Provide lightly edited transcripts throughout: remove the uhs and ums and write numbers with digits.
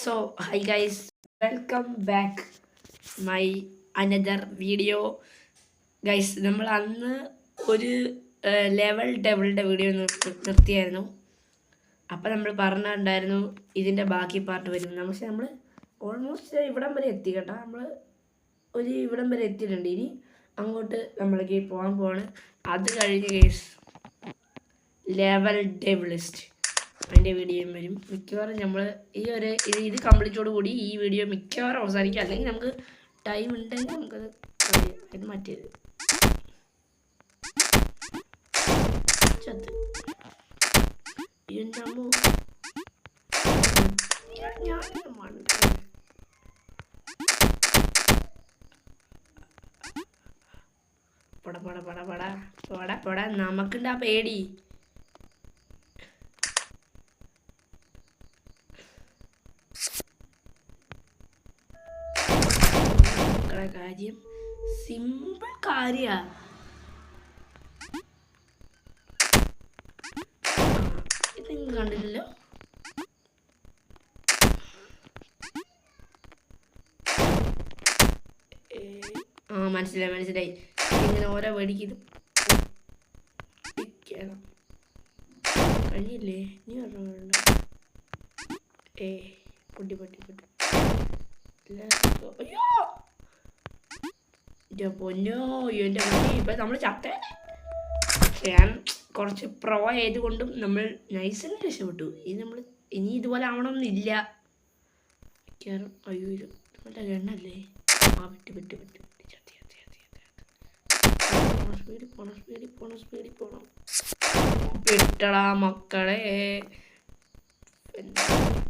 So, hi guys, welcome back my another video. Guys നമ്മൾ അന്ന് ഒരു ലെവൽ ഡബിളിൻ്റെ വീഡിയോ നിർത്തിയായിരുന്നു. അപ്പം നമ്മൾ പറഞ്ഞിട്ടുണ്ടായിരുന്നു ഇതിൻ്റെ ബാക്കി പാർട്ട് വരും. പക്ഷെ നമ്മൾ ഓൾമോസ്റ്റ് ഇവിടം വരെ എത്തി കേട്ടോ. നമ്മൾ ഇവിടം വരെ എത്തിയിട്ടുണ്ട്. ഇനി അങ്ങോട്ട് നമ്മൾക്ക് പോകാൻ പോവാണ്. അത് കഴിഞ്ഞ് ഗൈസ് ലെവൽ ഡബിളിസ്റ്റ് അതിൻ്റെ വീഡിയോയും വരും. മിക്കവാറും നമ്മൾ ഇത് കംപ്ലീറ്റോട് കൂടി ഈ വീഡിയോ മിക്കവാറും അവസാനിക്കും. അല്ലെങ്കിൽ നമുക്ക് ടൈം ഉണ്ടെങ്കിൽ നമുക്കത് മറ്റേത് ചത്ത് പട നമുക്കുണ്ട് ആ പേടി. കാര്യം സിമ്പിൾ കാര്യ. ഇത് കണ്ടില്ലല്ലോ. മനസ്സിലായി. ഇങ്ങനെ ഓരോ വെടിക്ക് ഇത് കഴിഞ്ഞില്ലേ? നീ പറഞ്ഞ പൊട്ടി അയ്യോ എൻ്റെ പൊന്നോ, എൻ്റെ പൊന്നി. ഇപ്പം നമ്മൾ ചത്തേ. ഞാൻ കുറച്ച് പ്രോ ആയതുകൊണ്ടും നമ്മൾ നൈസിന് രക്ഷപ്പെട്ടു. ഇനി ഇതുപോലെ ആവണമെന്നില്ല. അയ്യോ ഇത് നമ്മളുടെ ഗണ്ണല്ലേ. വിട്ട് സ്പീഡിൽ പോണം. വിട്ടടാ മക്കളെ.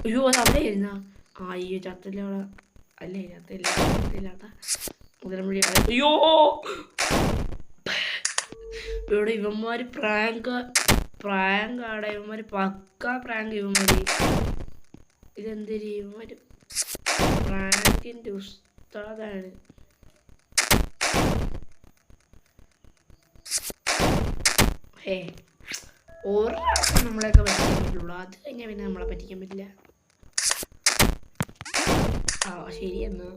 അയ്യോ അത് അവിടെ ആയിരുന്ന. അയ്യോ ചത്തില്ല അവിടെ. അല്ലേ ചത്തില്ലാട്ടാ. അയ്യോ ഇവിടെ ഇവന്മാര് പ്രാങ്കാട. ഇവന്മാര് പക്ക പ്രാങ്ക്. ഇതെന്തൊരു ഇവന്മാര് പ്രാങ്കിന്റെ ഉസ്താദാണ്. ഒരാൾക്കും നമ്മളെയൊക്കെ പറ്റിക്കാൻ പറ്റുള്ളൂ. അത് കഴിഞ്ഞാൽ പിന്നെ നമ്മളെ പറ്റിക്കാൻ പറ്റില്ല. ശരി എന്നാ.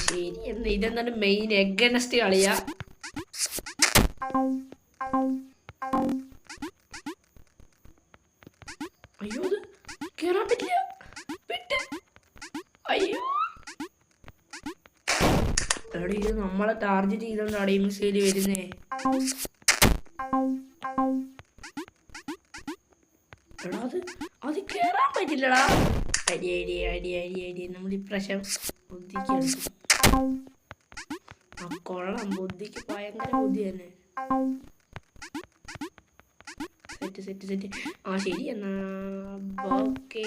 ശരി എന്നാ. ഇതെന്താണ് മെയിൻ എഗനസ്റ്റ് കളിയാ. അയ്യോ ഇത് കേറാൻ പറ്റില്ല. അയ്യോ ഇത് നമ്മളെ ടാർഗറ്റ് ചെയ്തോണ്ടാണ് ഈ മിസൈല് വരുന്നേ. എടാ അത് കേറാൻ പറ്റില്ലടാ. അടി നമ്മൾ ഇപ്രാവശ്യം ബുദ്ധിക്ക് കൊള്ളാം. ബുദ്ധിക്ക് ഭയങ്കര ബുദ്ധി തന്നെ. സെറ്റ്. ശരി എന്നാ. ഓക്കെ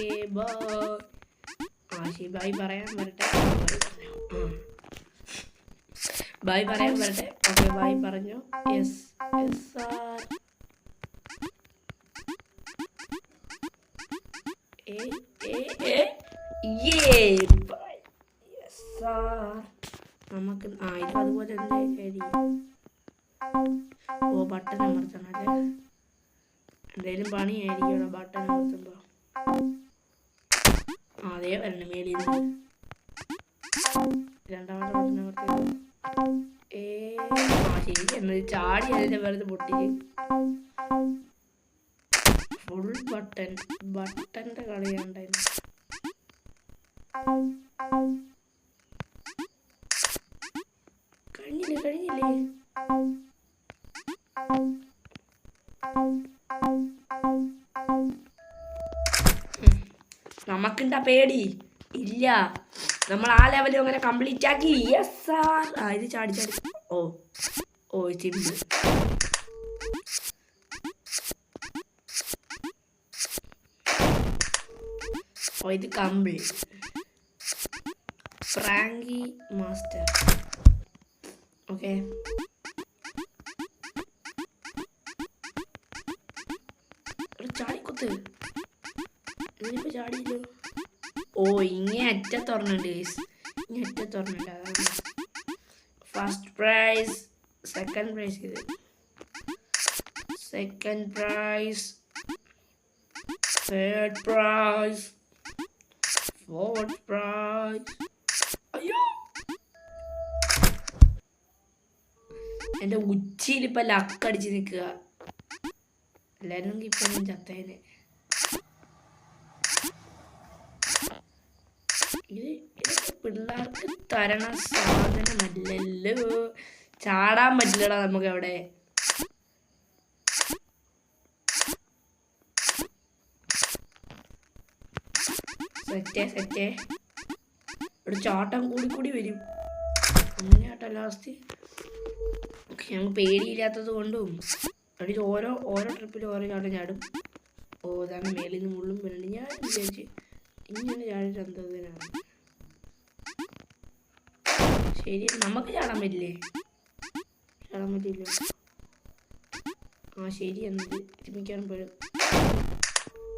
ശരി. ബൈ പറയാൻ വരട്ടെ. ഓക്കെ ബൈ പറഞ്ഞു. Yes sir. നമുക്ക് ഇത് അതുപോലെ എന്തായാലും ബട്ടൺ അമർത്തണല്ലേ. എന്തായാലും പണിയായിരിക്കും ബട്ടൺ അമർത്തുമ്പോ. അതേ വരണം മേലിൽ നിന്ന്. രണ്ടാമത്തെ ബട്ടൺ അമർത്തുമ്പോ ശരി എന്നത് ചാടി അതിന്റെ വെറുതെ പൊട്ടി. ഫുൾ ബട്ടന്റെ കളിയാണ്ടായിരുന്നു. കഴിഞ്ഞില്ലേ. നമുക്കുണ്ടാ പേടി ഇല്ല. നമ്മൾ ആ ലെവലും അങ്ങനെ കംപ്ലീറ്റ് ആക്കി. Yes sir. ഇത് ചാടി ചിമ്പ്. ഇത് കംപ്ലീറ്റ്. Frankie master. ഓക്കെ ചാടിക്കുത്ത്. ഇതിനിപ്പോ ചാടിയില്ലോ. ഇങ്ങനെ അറ്റ തുറന്നുണ്ട്. അതാണ് ഫസ്റ്റ് പ്രൈസ്, സെക്കൻഡ് പ്രൈസ്, ഇത് second prize, third prize, fourth price. അയ്യോ, എൻ്റെ ഉച്ചിയിൽ ഇപ്പം ലക്കടിച്ച് നിൽക്കുക. എല്ലാവരും ഇപ്പം ഞാൻ ചത്തേനെ. ഇതൊക്കെ പിള്ളേർക്ക് തരണ സാധനമല്ലല്ലോ. ചാടാൻ പറ്റില്ലടാ നമുക്ക് അവിടെ. സെറ്റേ ഒരു ചാട്ടം കൂടി വരും. അങ്ങനെയാട്ടോ ലാസ്റ്റ്. ഞങ്ങൾക്ക് പേടിയില്ലാത്തത് കൊണ്ടും അടിച്ച് ഓരോ ട്രിപ്പിലും ഓരോ ചാട്ടം ചാടും. ഓ, അതാണ് മേലിൽ നിന്ന് മുള്ളും വീണ്. ഞാൻ വിചാരിച്ച് ഇങ്ങനെ ചാടി ചന്തതിനാണ്. ശരി, നമുക്ക് ചാടാൻ പറ്റില്ലേ? ചാടാൻ പറ്റില്ല. ആ ശരി, എന്നത് തിമിക്കാൻ പോലും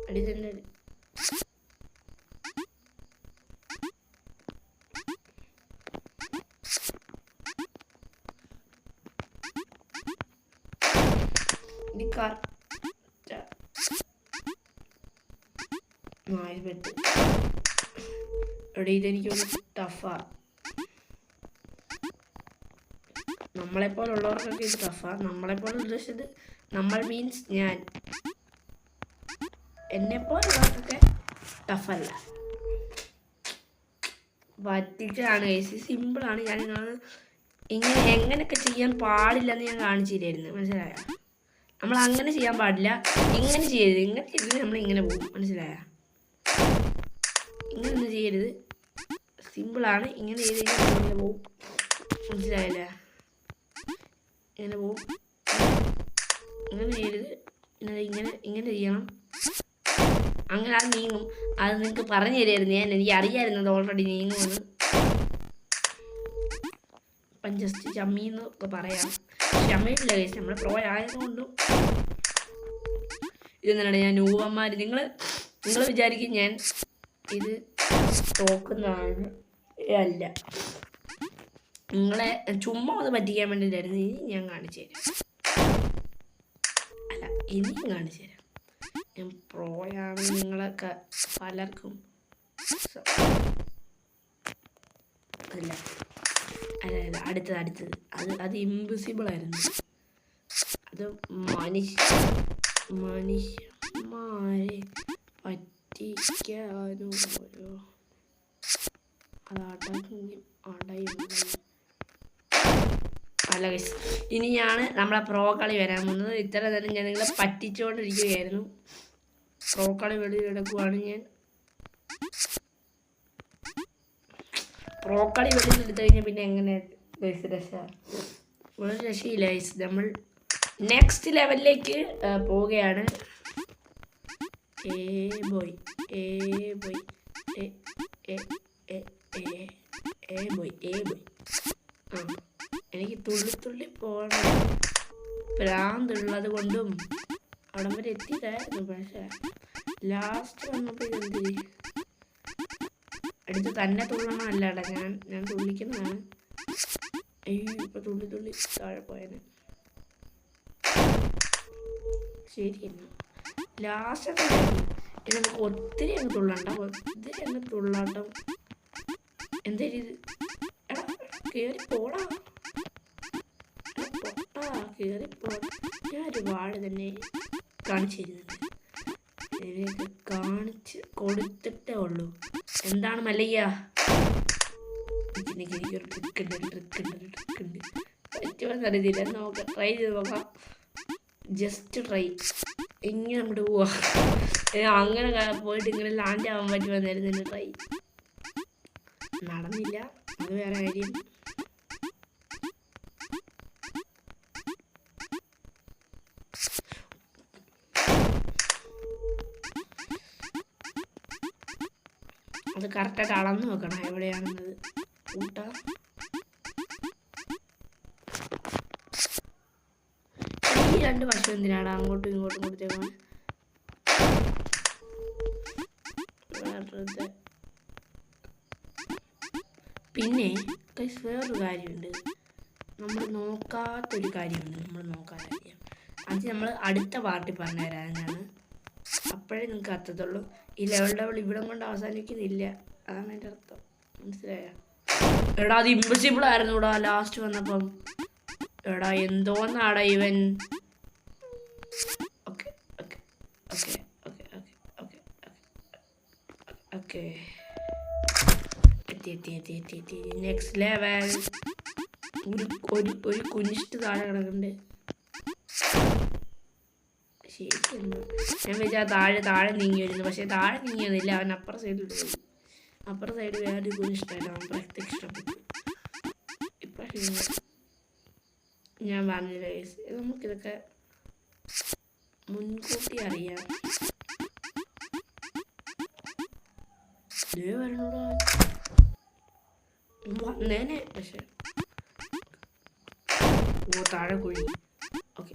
അടി തന്നെ. ഇതെനിക്കൊന്ന് ടഫാ. നമ്മളെപ്പോലുള്ളവർക്കൊക്കെ ഇത് ടഫാ. നമ്മളെപ്പോലെ ഉദ്ദേശിച്ചത് നമ്മൾ മീൻസ് ഞാൻ. എന്നെപ്പോലുള്ളവർക്കൊക്കെ ടഫല്ല. പറ്റിച്ചാണ് കേസ്. സിമ്പിളാണ്. ഞാൻ ഇങ്ങനെ എങ്ങനെയൊക്കെ ചെയ്യാൻ പാടില്ലെന്ന് ഞാൻ കാണിച്ചു തരായിരുന്നു. മനസ്സിലായോ? നമ്മൾ അങ്ങനെ ചെയ്യാൻ പാടില്ല, ഇങ്ങനെ ചെയ്യരുത്. ഇങ്ങനെ ചെയ്തത് നമ്മൾ ഇങ്ങനെ പോകും. മനസ്സിലായ? ഇങ്ങനൊന്നും ചെയ്യരുത്. സിമ്പിളാണ്. ഇങ്ങനെ ചെയ്ത് കഴിഞ്ഞാൽ ഇങ്ങനെ പോകും. മനസ്സിലായല്ലേ? ഇങ്ങനെ പോകും. ഇങ്ങനെ ചെയ്യരുത്. ഇങ്ങനെ ചെയ്യണം. അങ്ങനെ അത് നീങ്ങും. അത് നിങ്ങൾക്ക് പറഞ്ഞു തരുമായിരുന്നു. എനിക്ക് അറിയാമായിരുന്നത് ഓൾറെഡി നീങ്ങുമെന്ന്. ഇപ്പം ജസ്റ്റ് ചമ്മീന്നൊക്കെ പറയാം. ചമ്മയില്ല കേസ്. നമ്മൾ പ്രോ ആയതുകൊണ്ടും ഇതെന്താണ് ഞാൻ ന്യൂവന്മാർ. നിങ്ങൾ വിചാരിക്കും ഞാൻ ഇത് തോക്കുന്നതാണ്. അല്ല, നിങ്ങളെ ചുമ്മാ ഒന്ന് പറ്റിക്കാൻ വേണ്ടിയിട്ടായിരുന്നു. ഇനി ഞാൻ കാണിച്ചു തരാം. അല്ല, ഇനിയും കാണിച്ചു തരാം. ഞാൻ പ്രോയാണ്. നിങ്ങളൊക്കെ പലർക്കും അല്ല അടുത്തത് അത് ഇമ്പിസിബിൾ ആയിരുന്നു. അത് മനുഷ്യന്മാരെ പറ്റിക്കാനും ഓരോ അല്ല ഗൈസ്, ഇനിയാണ് നമ്മളെ പ്രോ കളി വരാൻ പോകുന്നത്. ഇത്ര നേരം ഞാൻ നിങ്ങളെ പറ്റിച്ചുകൊണ്ടിരിക്കുകയായിരുന്നു. പ്രോ കളി വെളിയിലെടുക്കുവാണ് ഞാൻ. പ്രോ കളി വെളിയിലെടുത്ത് കഴിഞ്ഞാൽ പിന്നെ എങ്ങനെ ഗൈസ് രക്ഷ? ഒരു രക്ഷയില്ല ഗൈസ്. നമ്മൾ നെക്സ്റ്റ് ലെവലിലേക്ക് പോവുകയാണ്. ബോയ് എനിക്ക് തുള്ളി പോകണം. പ്രാന്തുള്ളത് കൊണ്ടും അവിടം വരെ എത്തിയതായിരുന്നു. പക്ഷേ ലാസ്റ്റ് വന്നപ്പോൾ ഇതെന്ത് അടുത്ത് തന്നെ തുള്ളണം. അല്ലാടാ, ഞാൻ തുള്ളിക്കുന്നതാണ്. അയ്യോ, ഇപ്പൊ തുള്ളി താഴെ പോയനെ. ശരി, ലാസ്റ്റ് ഇത് നമുക്ക് ഒത്തിരി അങ്ങ് തുള്ളാട്ടം. എന്തായാലും ഇത് എടാ കയറി പോടാ. ഞാൻ ഒരുപാട് തന്നെ കാണിച്ചു തരുന്നുണ്ട്. ഇതിനൊക്കെ കാണിച്ച് കൊടുത്തിട്ടേ ഉള്ളൂ. എന്താണ് മല്ലയ്യ? എനിക്കൊരു ട്രിക്കുണ്ട്. പറ്റുമെന്ന് അറിയത്തില്ല. നോക്കാം, ട്രൈ ചെയ്ത് നോക്കാം. Just try. ഇങ്ങനെ അങ്ങോട്ട് പോവാ. അങ്ങനെ പോയിട്ട് ഇങ്ങനെ ലാൻഡ് ആവാൻ പറ്റുമെന്നായിരുന്നു എൻ്റെ ട്രൈ. നടന്നില്ല, അത് വേറെ കാര്യം. അത് കറക്റ്റായിട്ട് അളന്ന് വെക്കണം എവിടെയാണെന്നത്. കൂട്ടാ ഈ രണ്ട് പശു എന്തിനാണ് അങ്ങോട്ടും ഇങ്ങോട്ടും കൊടുത്തേക്കണം? പിന്നെ വേറൊരു കാര്യമുണ്ട്. നമ്മൾ നോക്കാത്തൊരു കാര്യമുണ്ട്. നമ്മൾ നോക്കാത്ത കാര്യം അത് നമ്മൾ അടുത്ത പാർട്ടി പറഞ്ഞു തരാനാണ്. അപ്പോഴേ നിങ്ങൾക്ക് അർത്ഥത്തുള്ളൂ. ഈ ലെവൽ ഇവിടെ കൊണ്ട് അവസാനിക്കുന്നില്ല. അതാണ് എൻ്റെ അർത്ഥം. മനസ്സിലായോ? എടാ അത് ഇമ്പോസിബിൾ ആയിരുന്നു ഇവിടെ ലാസ്റ്റ് വന്നപ്പം. എടാ എന്തോന്നാടാ ഇവൻ. Okay okay okay okay okay okay okay എത്തി. Next level. ഒരു കുനിഷ്ട് താഴെ കിടക്കുന്നുണ്ട്. ശരിക്കും ഞാൻ വെച്ചാൽ താഴെ നീങ്ങി വരുന്നു. പക്ഷെ താഴെ നീങ്ങിയൊന്നുമില്ല. അവൻ അപ്പുറ സൈഡിൽ പോയി. അപ്പുറ സൈഡ് വേറെ കുനിഷ്ടായിട്ട് അവൻ പ്രത്യക്ഷപ്പെട്ടു. ഇപ്പം ഞാൻ പറഞ്ഞില്ല ഗൈസ്, നമുക്കിതൊക്കെ മുൻകൂട്ടി അറിയാം. വരണോടാ വന്നേനെ. പക്ഷെ താഴെ കുഴി. Okay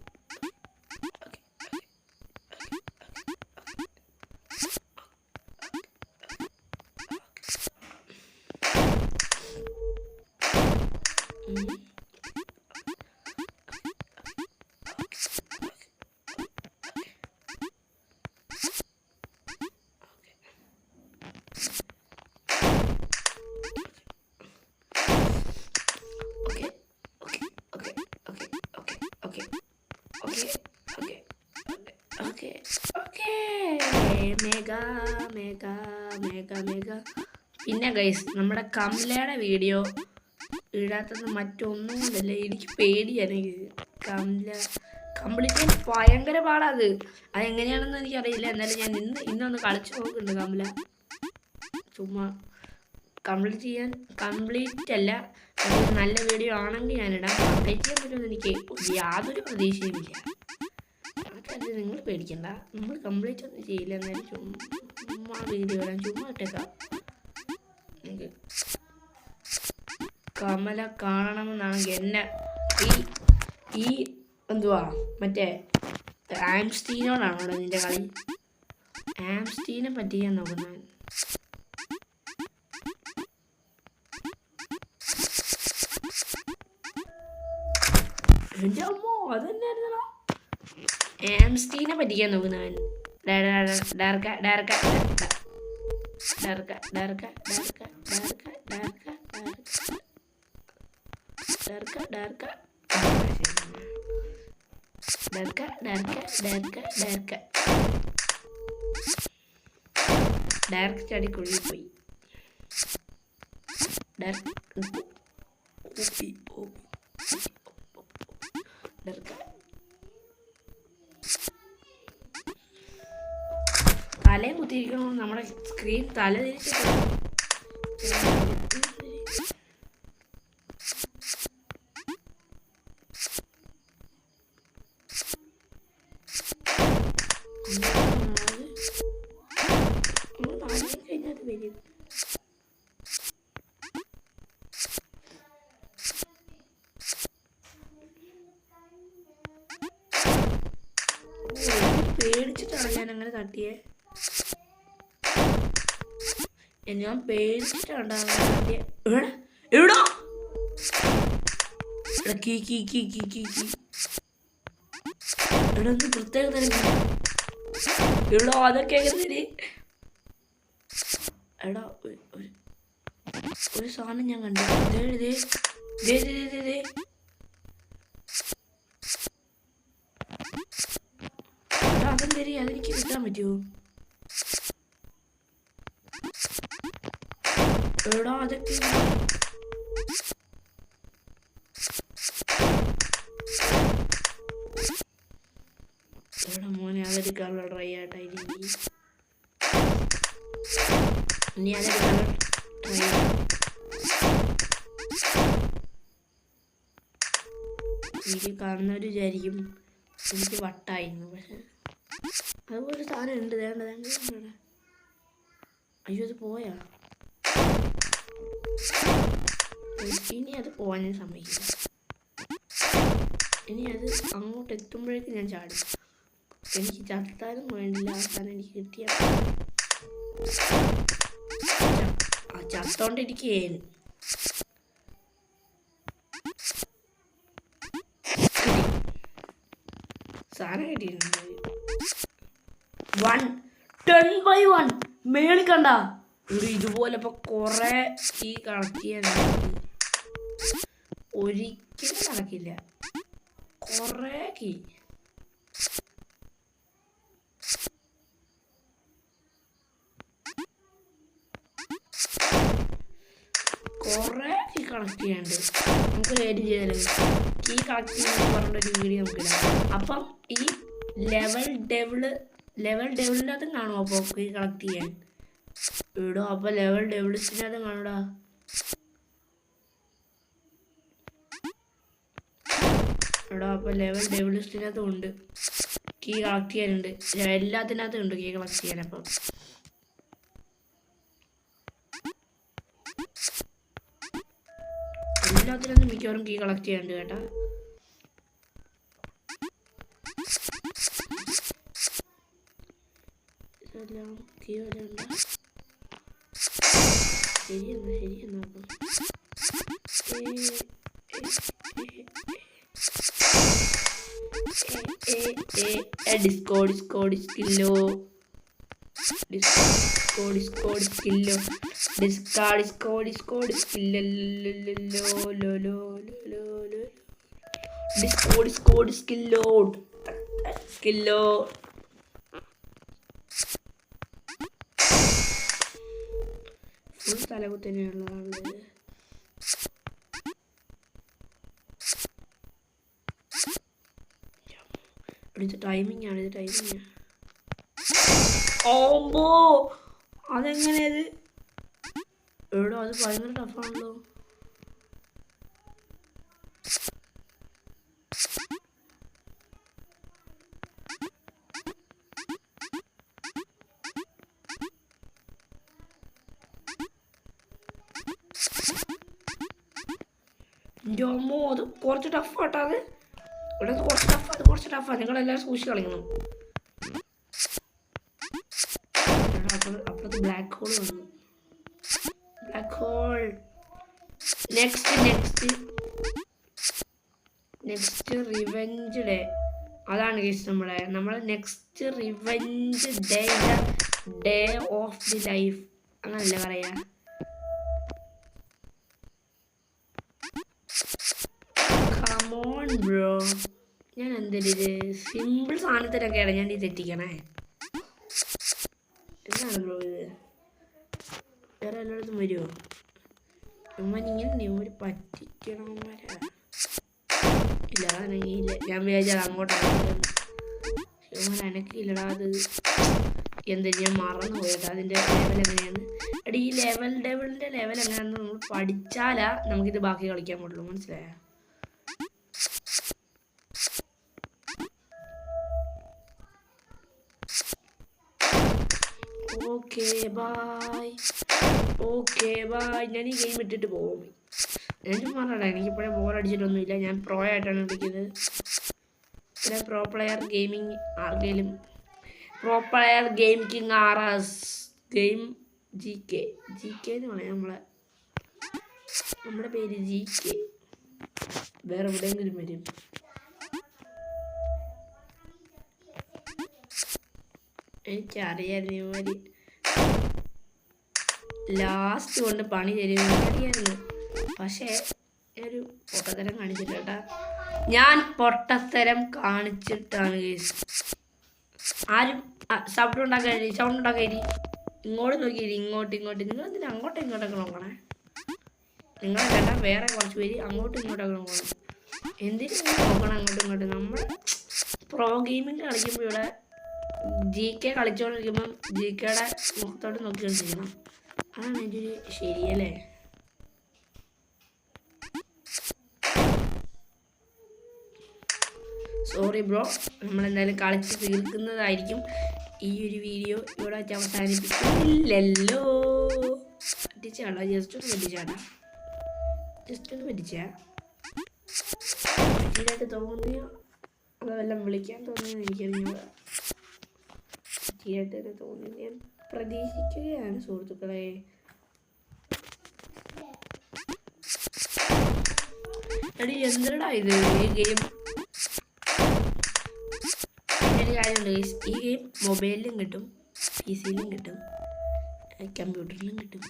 mega. പിന്നെ ഗൈസ്, നമ്മുടെ കമലയുടെ വീഡിയോ ഇടാത്തത് മറ്റൊന്നും കൊണ്ടല്ല, എനിക്ക് പേടിയാണ്. കമല കംപ്ലീറ്റ് ചെയ്യാൻ ഭയങ്കര പാടാത്. അതെങ്ങനെയാണെന്ന് എനിക്കറിയില്ല. എന്നാലും ഞാൻ ഇന്നൊന്ന് കളിച്ചു നോക്കുന്നുണ്ട് കമല. ചുമ്മാ കംപ്ലീറ്റ് അല്ല, നല്ല വീഡിയോ ആണെങ്കിൽ ഞാനിടാം. കംപ്ലീറ്റ് ചെയ്യാൻ പറ്റുമെന്ന് എനിക്ക് യാതൊരു പ്രതീക്ഷയുമില്ല. അത് നിങ്ങൾ പേടിക്കണ്ട, നമ്മൾ കംപ്ലീറ്റ് ഒന്നും ചെയ്യില്ല. എന്നാലും ചുമ്മാ വീഡിയോ ഇടാൻ ചുമ്മാ ഇട്ടേക്കാം. എനിക്ക് കമല കാണണമെന്നാണെങ്കിൽ എന്നെ ഈ എന്തുവാ മറ്റേ ആംസ്റ്റീനോടാണോ നിന്റെ കളി? ആംസ്റ്റീനെ പറ്റിക്കാൻ നോക്കുന്ന എൻ്റെ അമ്മോ അതെന്നായിരുന്നോ? ആംസ്റ്റീനെ പറ്റിക്കാൻ നോക്കുന്നവൻ. ഡയറക്റ്റ് ചാടി കുഴി പോയി. തലയും കുത്തിയിരിക്കണോ? നമ്മുടെ സ്ക്രീൻ തല തിരിച്ചിട്ട് കഴിഞ്ഞാൽ വരും. പേടിച്ചിട്ടാണ് ഞാൻ അങ്ങനെ തട്ടിയേ. ഞാൻ പേടിച്ചിട്ടാണ് തട്ടിയേ. എവിടാ എടാ പ്രത്യേക എവിടോ അതൊക്കെ എങ്ങനെ? എടാ ഒരു സാധനം ഞാൻ കണ്ടു. അതെന്തരി അതെനിക്ക് കിട്ടാൻ പറ്റുമോ? എടാ അതൊക്കെ എടാ മോനെ അതൊരു കളർ ട്രൈ ആയിട്ടായിരിക്കും. ഇനി അതൊരു കളർ ട്രൈ എനിക്ക് കാണുന്നവർ വിചാരിക്കും എനിക്ക് വട്ടായിരുന്നു. പക്ഷെ അതുപോലെ സാധനം ഉണ്ട്. വേണ്ട അയ്യോ അത് പോയാ. ഇനി അത് പോകാൻ ഞാൻ സമ്മതിക്കില്ല. ഇനി അത് അങ്ങോട്ട് എത്തുമ്പോഴേക്കും ഞാൻ ചാടും. എനിക്ക് ചത്താലും വേണ്ടില്ല, അവസാനം എനിക്ക് കിട്ടിയ ചത്തോണ്ടിരിക്കുകയാണ്. സാധനം കിട്ടിയിട്ടുണ്ട് 10/1 മേളിൽ കണ്ട ഒരു ഇതുപോലെ ഇപ്പൊ കൊറേ കീ കളക്ട് ചെയ്യാനുണ്ട്. ഒരിക്കലും നടക്കില്ല, കൊറേ കീ. കൊറേ കീ കളക്ട് ചെയ്യാനുണ്ട്. നമുക്ക് കാര്യം ചെയ്യാലോ, കീ കളക്ട് ചെയ്യാൻ പറഞ്ഞൊരു വീഡിയോ നമുക്ക് ഇടാം. അപ്പം ഈ ലെവൽ ഡെവലിനകത്തും കാണും. അപ്പോൾ കീ കളക്ട് ചെയ്യാൻ ഇടോ. അപ്പോൾ ലെവൽ ഡെവലിനകത്തും കാണൂടാ. എടോ അപ്പോൾ ലെവൽ ഡെവലിനകത്തും ഉണ്ട്, കീ കളക്ട് ചെയ്യാനുണ്ട്. എല്ലാത്തിനകത്തും ഉണ്ട് കീ കളക്ട് ചെയ്യാൻ. അപ്പം എല്ലാത്തിനകത്തും മിക്കവാറും കീ കളക്ട് ചെയ്യാനുണ്ട് കേട്ടാ. ഇതെല്ലാം കീ വരെ ഉണ്ട്. ശരിയെന്നാ ഡിസ്കോഡ് സ്കില്ലോ ഫുൾ തലകുത്തനെയുള്ളതാണ്. ഇത് ടൈമിംഗ് ആണ്. ഓമ്പോ അതെങ്ങനെയത് എവിടോ, അത് ഭയങ്കര ടഫാണല്ലോ. ജോമോ അത് കുറച്ച് ടഫാട്ടാ. അത് ഇവിടെ കുറച്ച് ടഫാണ്. നിങ്ങളെല്ലാവരും സൂക്ഷിച്ച് കളിക്കണം. അപ്പുറത്ത് ബ്ലാക്ക് ഹോൾ വന്നു. Black hole next revenge day. അതാണ് കേസ് നമ്മളെ next revenge day of the life അങ്ങനല്ലേ പറയാ. കമോൺ ബ്രോ, ഞാൻ എന്തൊരു സിമ്പിൾ സാധനത്തിനൊക്കെയാണ് ഞാൻ ഈ തെറ്റിക്കണേ. എന്താണ് ബ്രോ ഇത്? വേറെ എല്ലായിടത്തും വരുമോ? ഇങ്ങനെ ഒരു പറ്റിക്കണമാരാ. ഇല്ല അനങ്ങിയില്ല. ഞാൻ വിചാരിച്ചാൽ അങ്ങോട്ടാണ് അനക്കില്ലടാ. അത് എന്താ ഞാൻ മറന്നു പോയിട്ടാ. അതിൻ്റെ ലെവൽ എങ്ങനെയാണ് എടി? ഈ ലെവലിൻ്റെ ലെവൽ എങ്ങനെയാണെന്ന് നമ്മൾ പഠിച്ചാലാ നമുക്കിത് ബാക്കി കളിക്കാൻ പറ്റുള്ളൂ. മനസ്സിലായോ? Okay bye. ഞാൻ ഈ ഗെയിം ഇട്ടിട്ട് പോകും. എനിക്ക് പറഞ്ഞാ എനിക്കിപ്പോഴേ ബോറടിച്ചിട്ടൊന്നുമില്ല. ഞാൻ പ്രോ ആയിട്ടാണ് കളിക്കുന്നത്. പിന്നെ പ്രോ പ്ലെയർ ഗെയിമിങ് ആർക്കെങ്കിലും pro player game king RS game GK എന്ന് പറയാം. നമ്മുടെ പേര് GK. വേറെ എവിടെയെങ്കിലും വരും. എനിക്കറിയായിരുന്നു ഇവര് ലാസ്റ്റ് കൊണ്ട് പണി തരുമെന്നറിയായിരുന്നു. പക്ഷേ ഒരു പൊട്ടത്തരം കാണിച്ചില്ല കേട്ടാ. ഞാൻ പൊട്ടത്തരം കാണിച്ചിട്ടാണ് കേസ്. ആരും സൗണ്ട് ഉണ്ടാക്കി ഇങ്ങോട്ട് നോക്കിയിരി. ഇങ്ങോട്ട് നിങ്ങൾ എന്തിനാ അങ്ങോട്ടും ഇങ്ങോട്ടൊക്കെ നോക്കണേ? നിങ്ങളെ കേട്ടാ വേറെ കുറച്ച് പേര് അങ്ങോട്ടും ഇങ്ങോട്ടൊക്കെ നോക്കണം. എന്തിനും നോക്കണം അങ്ങോട്ടും ഇങ്ങോട്ടും. നമ്മൾ പ്രോ ഗെയിമിങ് കളിക്കുമ്പോൾ ഇവിടെ GK കളിച്ചുകൊണ്ടിരിക്കുമ്പം GKയുടെ മുഖത്തോട്ട് നോക്കിക്കൊണ്ടിരിക്കണം. അതാണ് എൻ്റെ ഒരു ശരിയല്ലേ? സോറി ബ്രോ, നമ്മളെന്തായാലും കളിച്ച് തീർക്കുന്നതായിരിക്കും. ഈ ഒരു വീഡിയോ ഇവിടെ വെച്ച് അവസാനിപ്പിക്കുന്നില്ലല്ലോ. പറ്റിച്ചാടാ, ജസ്റ്റ് ഒന്ന് പറ്റിച്ചായിട്ട് തോന്നിയോ അതെല്ലാം വിളിക്കാൻ തോന്നിയെന്ന് എനിക്കറിഞ്ഞൂടാ. പറ്റിയായിട്ട് തോന്നി ഞാൻ പ്രതീക്ഷിക്കുകയാണ് സുഹൃത്തുക്കളെ. എടി എന്തിനാ ഇത് ഈ ഗെയിം? കാര്യമുണ്ട് ഗൈസ്, ഈ ഗെയിം മൊബൈലിലും കിട്ടും, PC-യിലും കിട്ടും, കമ്പ്യൂട്ടറിലും കിട്ടും.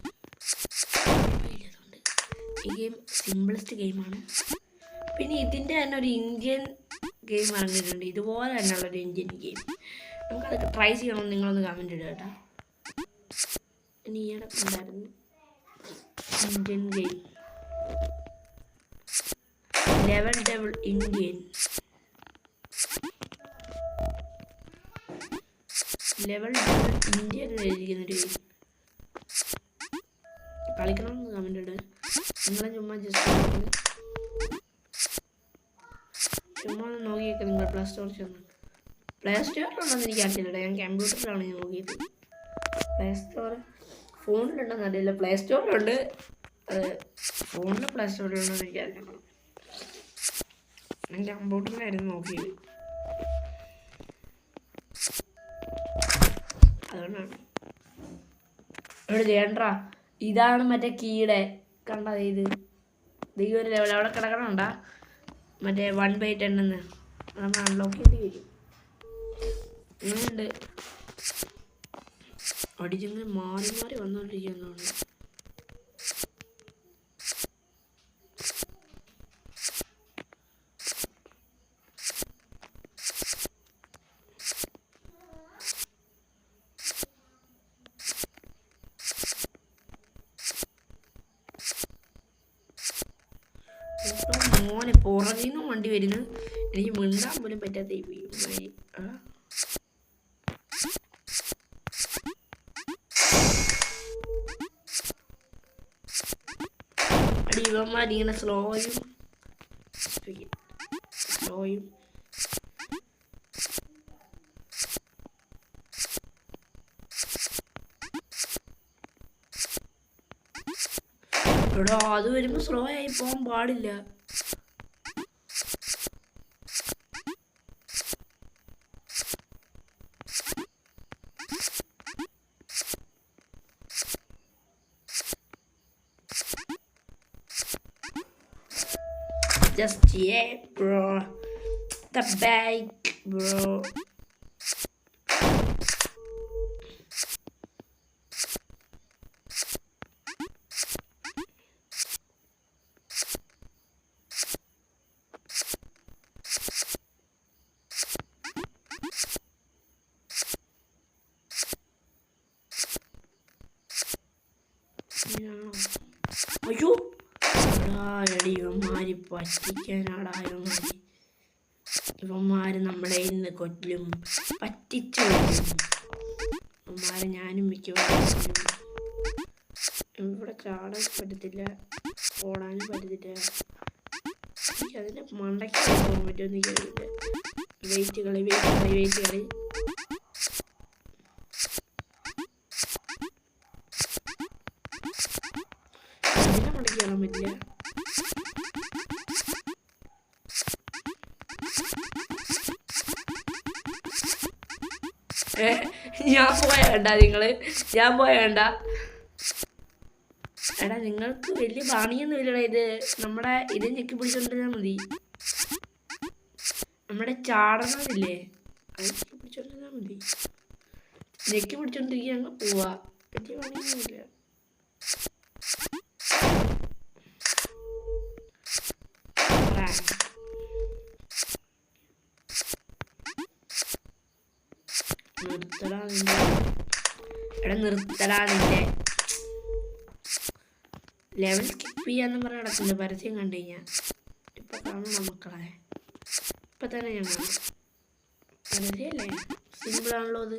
ഈ ഗെയിം സിമ്പിളസ്റ്റ് ഗെയിമാണ്. പിന്നെ ഇതിൻ്റെ തന്നെ ഒരു ഇന്ത്യൻ ഗെയിം ഇറങ്ങിയിട്ടുണ്ട്, ഇതുപോലെ തന്നെയുള്ളൊരു ഇന്ത്യൻ ഗെയിം. നമുക്കതൊക്കെ ട്രൈ ചെയ്യണമെന്ന് നിങ്ങളൊന്ന് കമൻറ്റ് ഇടുക കേട്ടോ. ഇനി ഈയിടെ ഉണ്ടായിരുന്നു Indian game level devil Indian എഴുതിയിരിക്കുന്നൊരു ഗെയിം. കളിക്കണമെന്ന് കമൻറ്റ് ഇടുക. നിങ്ങളെ ചുമ്മാ ജസ്റ്റ് ഒന്ന് നോക്കിയൊക്കെ നിങ്ങൾ പ്ലേ സ്റ്റോറിൽ ചെന്ന്. പ്ലേ സ്റ്റോറിലുണ്ടെന്ന് എനിക്ക് അറിയില്ല, ഞാൻ കമ്പ്യൂട്ടറിലാണ് ഞാൻ നോക്കിയത്. പ്ലേ സ്റ്റോർ ഫോണിലുണ്ടെന്ന് അറിയില്ല, പ്ലേ സ്റ്റോറിലുണ്ട്. ഫോണിൽ പ്ലേ സ്റ്റോറിലുണ്ടെന്ന് എനിക്കറിയില്ല, ഞാൻ കമ്പ്യൂട്ടറിലായിരുന്നു നോക്കിയത്. അതുകൊണ്ടാണ് ഇവിടെ ചെയ്യണ്ടാ. ഇതാണ് മറ്റേ കീയുടെ കണ്ടത്, ഈ ഒരു ലെവൽ അവിടെ കിടക്കണണ്ടാ, മറ്റേ 1/10 എന്ന് നമ്മൾ അൺലോക്ക് ചെയ്ത് വരും. അങ്ങനെയുണ്ട്, അടിച്ചിങ്ങനെ മാറി മാറി വന്നുകൊണ്ടിരിക്കുന്നതാണ്. മോനെ പുറകിൽ നിന്നും വണ്ടി വരുന്നു, എനിക്ക് മിണ്ടാൻ പോലും പറ്റാത്ത ഇവന്മാരിങ്ങനെ സ്ലോയും എടാ, അത് വരുമ്പോ സ്ലോ ആയി പോകാൻ പാടില്ല. Just yeah, bro. The bike, bro. അയ്യോ എടി, ഇവന്മാര് പറ്റിക്കാനാടാ. ഇവന്മാര് നമ്മളെ ഇന്ന് കൊല്ലും, പറ്റിച്ചു കൊല്ലും ഇവന്മാരെ. ഞാനും മിക്കവാറും ഇവിടെ ചാടാൻ പറ്റത്തില്ല, ഓടാനും പറ്റത്തില്ല. എനിക്കതിൻ്റെ മണ്ടയ്ക്ക് പോകാൻ പറ്റുമെന്ന് എനിക്കറിയില്ല. വെയിറ്റ് കളി. അതിനെ മണ്ടയ്ക്ക് കയറാൻ പറ്റില്ല. ഞാൻ പോയ വേണ്ട. എടാ, നിങ്ങൾക്ക് വലിയ പണിയൊന്നും ഇല്ലടാ. നമ്മുടെ ഇത് ഞെക്കി പിടിച്ചോണ്ടിരുന്നാൽ മതി. നമ്മുടെ ചാടണമില്ലേ, അത് ഞെക്കി പിടിച്ചോണ്ടിരുന്നാൽ മതി. ഞെക്കി പിടിച്ചോണ്ടിരിക്കുക, അങ്ങ് പോവാ. വലിയ പണിയൊന്നുമില്ല. നിർത്തടാ നിന്റെ ലെവൽ സ്കിപ്പ് ചെയ്യാന്ന് പറഞ്ഞ കിടക്കുന്നു. പരസ്യം കണ്ടു കഴിഞ്ഞാൽ ഇപ്പൊ കാണണം മക്കളെ, ഇപ്പൊ തന്നെ ഞാൻ കാണും. പരസ്യമല്ലേ, സിമ്പിളാണല്ലോ അത്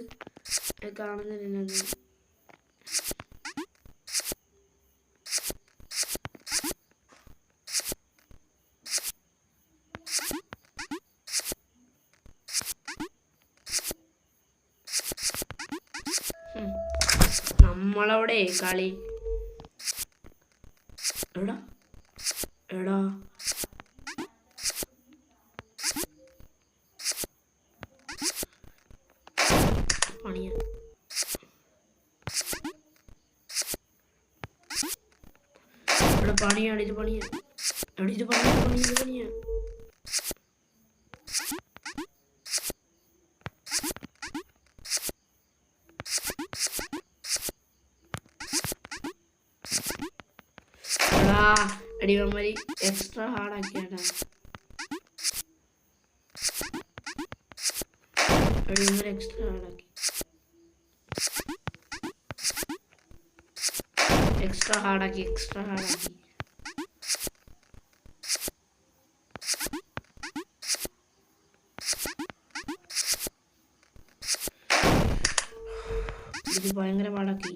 കാണുന്നതിനൊന്നും. നമ്മളവിടെ കളി. എടാ പണിയാ. ഇവിടെ പണിയാണ്, ഇത് പണിയാ. എവിടെ ഇത് പണിയാ. അടിവന്മാരി എക്സ്ട്രാ ഹാർഡാക്കിയാടാ. അടിവന്മാർ എക്സ്ട്രാ ഹാർഡാക്കി. എക്സ്ട്രാ ഹാർഡാക്കി. ഇത് ഭയങ്കര പാടാക്കി.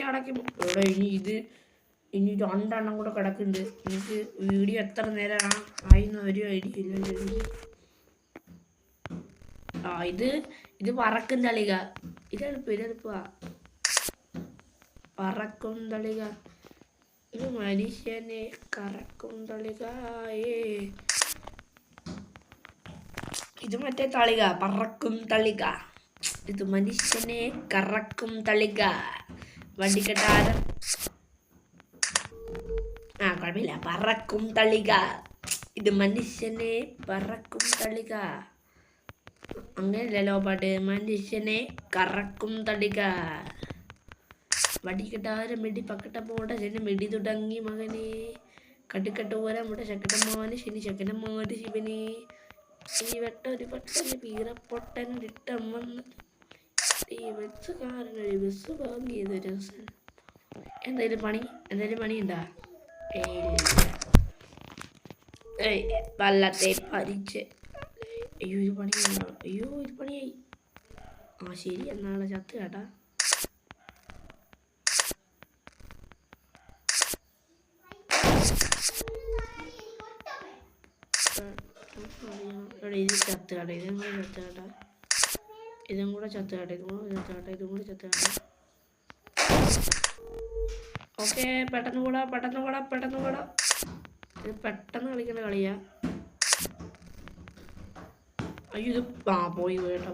ഹാർഡാക്കി ഇവിടെ ഇനി രണ്ടെണ്ണം കൂടെ കിടക്കുന്നുണ്ട്. എനിക്ക് വീഡിയോ എത്ര നേരം ആയിന്ന് ഒരു ഐഡിയ ഇല്ല. ഇത് പറക്കും തളിക. ഇതെളുപ്പാ. പറക്കും തളിക. ഇത് മനുഷ്യനെ കറക്കും തളിക. ഇത് മറ്റേ തളിക. പറക്കും തളിക. ഇത് മനുഷ്യനെ കറക്കും തളിക. വണ്ടിക്കെട്ടാരം. കുഴപ്പമില്ല. പറക്കും തളിക. ഇത് മനുഷ്യനെ പറക്കും തളിക. അങ്ങനെയല്ലോ പാട്ട്. മനുഷ്യനെ കറക്കും തളിക. വടിക്കെട്ടാരം മെടി പക്കട്ട പോട ചെന്ന് മെടി തുടങ്ങി മകനെ. കടുക്കട്ടോരം മുട ശക്കടമാന് ശനി ശക്കനമാര് ശിവനെ. ഈ വെട്ട ഒരു പട്ടന് പീറപ്പൊട്ടൻ ഇട്ടം വന്ന് വെച്ചുകാരനൊരു ബസ് വാങ്ങിയതൊരു രസം. എന്തായാലും പണി ഉണ്ടാ? വല്ലത്തെ പരിച്ച്. അയ്യോ ഇത് പണിയായി. ശരി എന്നാണ് ചത്ത് കേട്ടാ. ഇത് ചത്ത് കേട്ടാ. ഇതും കൂടെ ചത്ത് കേട്ടാ. ഓക്കെ പെട്ടെന്ന് കൂടാ. ഇത് പെട്ടെന്ന് കളിക്കുന്ന കളിയാ. അയ്യോ ഇത് പോയി കേട്ടാ.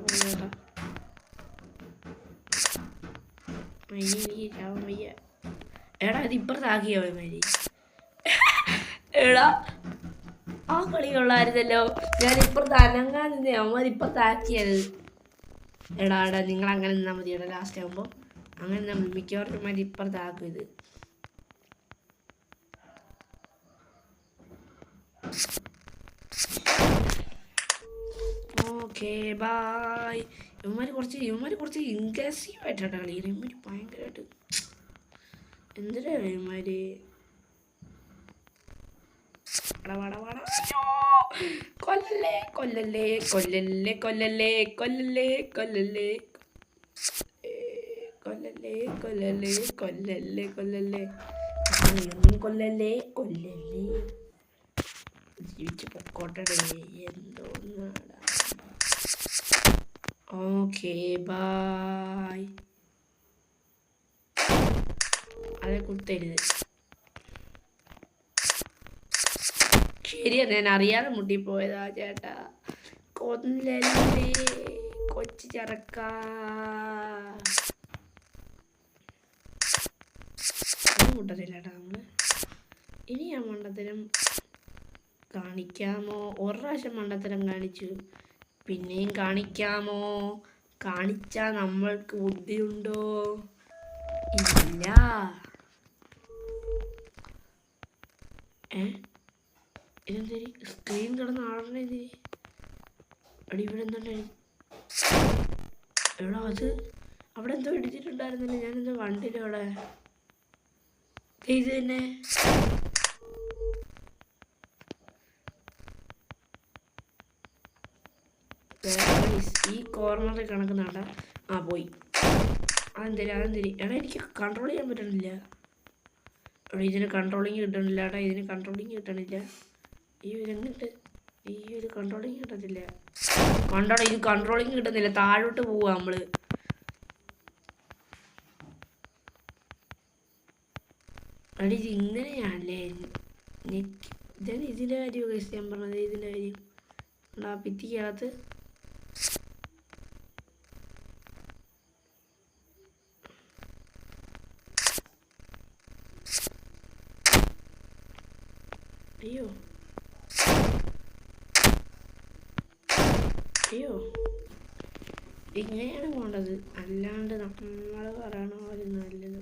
വയ്യ. എടാ ഇത് ഇപ്പുറത്താക്കിയവന്മാര്. എടാ ആ കളി കൊള്ളായിരുന്നല്ലോ. ഞാൻ ഇപ്പുറത്ത് അനങ്ങാൻ നിന്നേ അവന്മാർ ഇപ്പുറത്താക്കിയത്. എടാ നിങ്ങൾ അങ്ങനെ നിന്നാൽ മതി. ലാസ്റ്റ് ആകുമ്പോൾ അങ്ങനെ നമ്മൾ മിക്കവർക്കും ഇപ്പുറത്താക്കും. ഇത് ഓക്കെ ബായ്. ഇവന്മാർ കുറച്ച് ഇൻഗ്രസീവ് ആയിട്ടാണ് കളിക്കുന്നത്. ഇവന്മാർ ഭയങ്കരമായിട്ട് എന്തിനാ ഇവന്മാര് കൊല്ലല്ലേ. ജീവിച്ച് പൊക്കോട്ടെ. എന്തോന്നാടാ. Okay bye. അതെ കുത്തരുത്. ശരിയാ ഞാൻ അറിയാതെ മുട്ടിപ്പോയതാ ചേട്ടാ. കൊല്ലല്ലേ കൊച്ചു ചെറുക്ക. മുട്ടത്തില്ല ചേട്ടാ നമ്മള്. ഇനി ആ മണ്ടത്തരം കാണിക്കാമോ? ഒരു പ്രാവശ്യം മണ്ടത്തരം കാണിച്ചു. പിന്നെയും കാണിക്കാമോ? കാണിച്ചാ നമ്മൾക്ക് ബുദ്ധിയുണ്ടോ? ഇല്ല. ഇതെന്തിരി സ്ക്രീൻ കിടന്ന് ആടണേ? അടി ഇവിടെ എന്തുണ്ടായി? എവിടെ അത് അവിടെ എന്തോ ഇടിച്ചിട്ടുണ്ടായിരുന്നല്ലോ. ഞാനെന്തോ കണ്ടില്ല അവിടെ. ഇത് തന്നെ ഈ കോർണറിൽ കണക്കുന്നാട്ടാ. പോയി. അതെന്തിരി എടാ എനിക്ക് കൺട്രോൾ ചെയ്യാൻ പറ്റണില്ല. എടാ ഇതിന് കൺട്രോളിങ് കിട്ടണില്ല. ഈ ഒരു കൺട്രോളിങ് കിട്ടത്തില്ല. കണ്ടോടാ ഇത് കൺട്രോളിങ് കിട്ടുന്നില്ല. താഴോട്ട് പോവാ നമ്മള്. അടി ഇത് ഇങ്ങനെയാണല്ലേ. ഇതിൻ്റെ കാര്യം ഞാൻ പറഞ്ഞത്. ഇതിൻ്റെ കാര്യം ഭിത്തിക്കകത്ത് അയ്യോ അയ്യോ, ഇങ്ങനെയാണ് പോണ്ടത്, അല്ലാണ്ട് നമ്മൾ പറയണ പോലെ നല്ലത്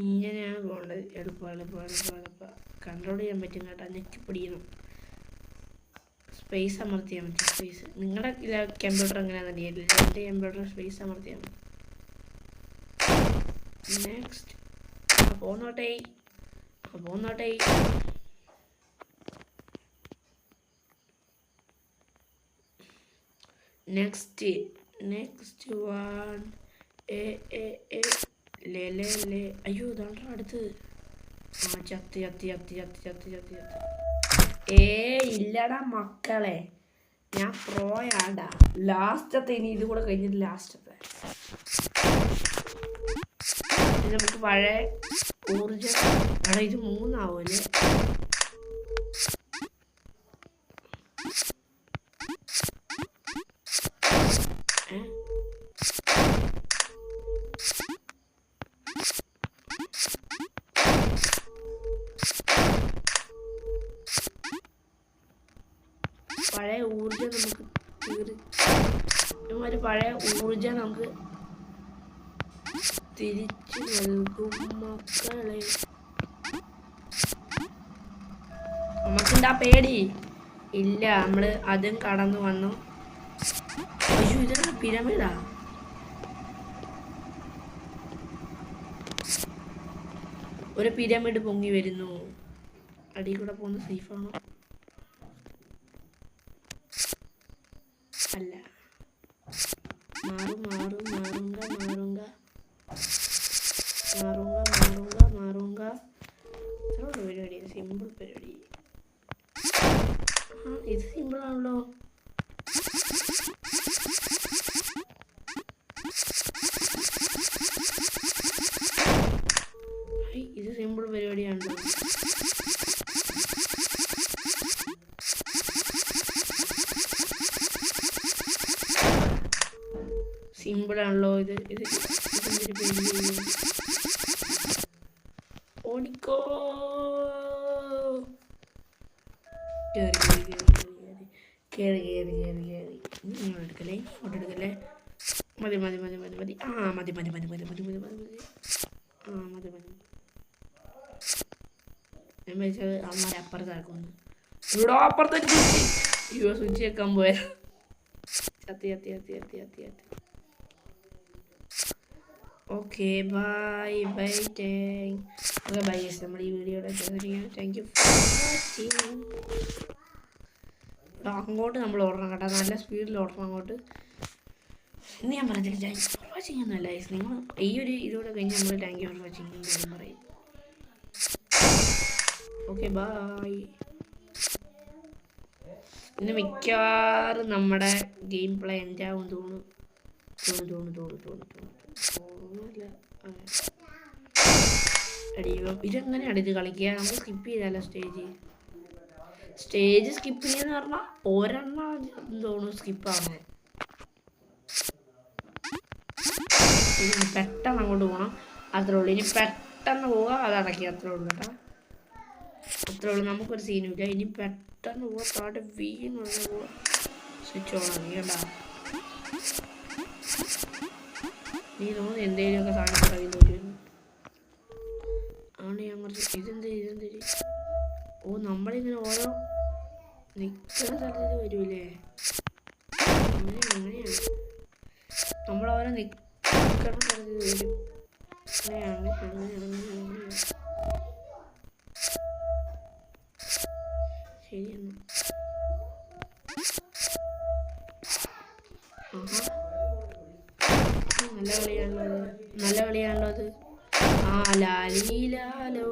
ഇങ്ങനെയാണ് പോകേണ്ടത്. എളുപ്പം കൺട്രോൾ ചെയ്യാൻ പറ്റും കേട്ടോ. നെറ്റ് പിടിക്കണം, സ്പേസ് അമർത്തിയാൽ പറ്റും. സ്പേസ് നിങ്ങളുടെ കമ്പ്യൂട്ടർ എങ്ങനെയാണെന്ന് അറിയില്ല. എൻ്റെ കമ്പ്യൂട്ടർ സ്പേസ് അമർത്തിയാൽ മതി. നെക്സ്റ്റ് പോന്നോട്ടെ. നെക്സ്റ്റ് വൺ ലേ. അയ്യോ ഇതാണ്ടാ അടുത്ത്. ചത്തി. ഇല്ലടാ മക്കളെ, ഞാൻ പ്രോയാടാ. ലാസ്റ്റത്തെ ഇനി ഇത് കൂടെ കഴിഞ്ഞിട്ട് ലാസ്റ്റത്തെ നമുക്ക് പഴയ ഊർജം. എടാ ഇത് 3 ആവുമല്ലേ? പഴയ ഊർജം നമുക്ക് തിരിച്ചു നൽകും മക്കളെ. നമുക്കെന്താ പേടി? ഇല്ല, നമ്മള് അതും കടന്നു വന്നു. അയ്യോ ഇതാണ് പിരമിഡാ. ഒരു പിരമിഡ് പൊങ്ങി വരുന്നു. അടി കൂടെ പോകുന്ന സേഫാണോ? അല്ല. മാറുങ്ക. പരിപാടി, സിമ്പിൾ പരിപാടി. ഇത് സിമ്പിൾ ആണല്ലോ. ഇത് സിമ്പിൾ പരിപാടിയാണല്ലോ. സിമ്പിൾ ആണല്ലോ ഇത്. ഓടിക്കോ. കേറി. എടുക്കല്ലേ, ഫോട്ടോ എടുക്കല്ലേ. മതി. മതി. ഞാൻ വെച്ചത് അമ്മമാരെ അപ്പുറത്താക്കുന്നു. ഇവിടെ അപ്പുറത്തേക്ക് സ്വിച്ച് വെക്കാൻ പോയ. ചത്തി. Okay bye. നമ്മൾ ഈ വീഡിയോയുടെ താങ്ക് യു ഫോർ വാച്ചിങ്. അങ്ങോട്ട് നമ്മൾ ഓടണം കേട്ടോ, നല്ല സ്പീഡിൽ ഓടണം അങ്ങോട്ട്. ഇന്ന് ഞാൻ പറഞ്ഞില്ല താങ്ക് യു ഫോർ വാച്ചിങ് എന്നല്ല. നിങ്ങൾ ഈ ഒരു ഇതോടെ കഴിഞ്ഞ് നമ്മൾ താങ്ക് യു ഫോർ വാച്ചിങ് എന്ന് പറയും. Okay bye. ഇന്ന് മിക്കവാറും നമ്മുടെ ഗെയിം പ്ലേ എൻ്റെ ആവും തോന്നുന്നു. ഇതെങ്ങനെയാണ് ഇത് കളിക്കുക? നമുക്ക് സ്കിപ്പ് ചെയ്താലോ സ്റ്റേജ് സ്കിപ്പ് ചെയ്യാന്ന് പറഞ്ഞാൽ ഒരെണ്ണം തോന്നുന്നു സ്കിപ്പാണോ. പെട്ടെന്ന് അങ്ങോട്ട് പോകണം, അത്രേ ഉള്ളൂ. ഇനി പെട്ടെന്ന് പോവുക, അതടക്കി, അത്രേ ഉള്ളൂ കേട്ടോ. അത്രേ ഉള്ളൂ, നമുക്കൊരു സീനുമില്ല. ഇനി പെട്ടെന്ന് പോവുക, താഴെ വീണുള്ള പോവുക. സ്വിച്ച് ഓൺ ആക്കി കേട്ടാ. നീ തോന്നുന്നു എന്തെങ്കിലുമൊക്കെ സാധനം കയ്യിൽ വരുന്നു ആണ്. ഞാൻ കുറച്ച് ഇതെന്ത് ഓ നമ്മളിങ്ങനെ ഓരോ നിൽക്കുന്ന സ്ഥലത്ത് വരൂലേ. അങ്ങനെയാണ് നമ്മളോരോ നിൽക്കുന്ന സ്ഥലത്ത് വരും. അങ്ങനെയാണ്. ശരിയെന്നാ. നല്ല കളിയാണല്ലോ അത്. ലാലീലാലോ.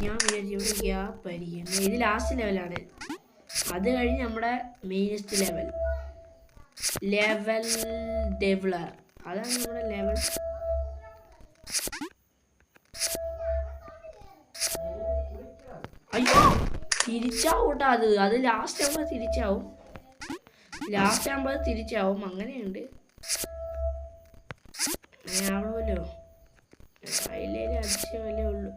ഞാൻ വിചാരിച്ചു ഇവിടെ ഗ്യാപ്പ് ആയിരിക്കും. ഇത് ലാസ്റ്റ് ലെവലാണ്. അത് കഴിഞ്ഞ് നമ്മുടെ മെയിനസ്റ്റ് ലെവൽ ഡെവലർ. അതാണ് നമ്മുടെ ലെവൽ. അയ്യോ തിരിച്ചാവും കേട്ടോ. അത് ലാസ്റ്റ് ആകുമ്പോൾ തിരിച്ചാവും. അങ്ങനെയുണ്ട്. ആവണമല്ലോ. അതിലേലും അതിശയമല്ലേ ഉള്ളൂ.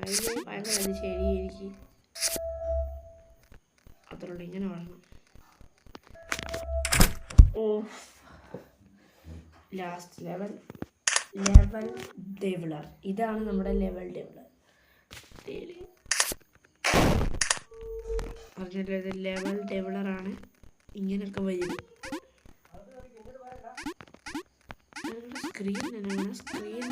അതിലേ ഭയങ്കര അതിശയം എനിക്ക് അത്രയുള്ളൂ. ഇങ്ങനെ വളരണം. ഓ ലാസ്റ്റ് ലെവൽ ഡെവലർ. ഇതാണ് നമ്മുടെ ലെവൽ ഡെവലർ. പറഞ്ഞിട്ട് ഇത് ലെവൽ ഡെവലറാണ്. ഇങ്ങനെയൊക്കെ വരും. സ്ക്രീൻ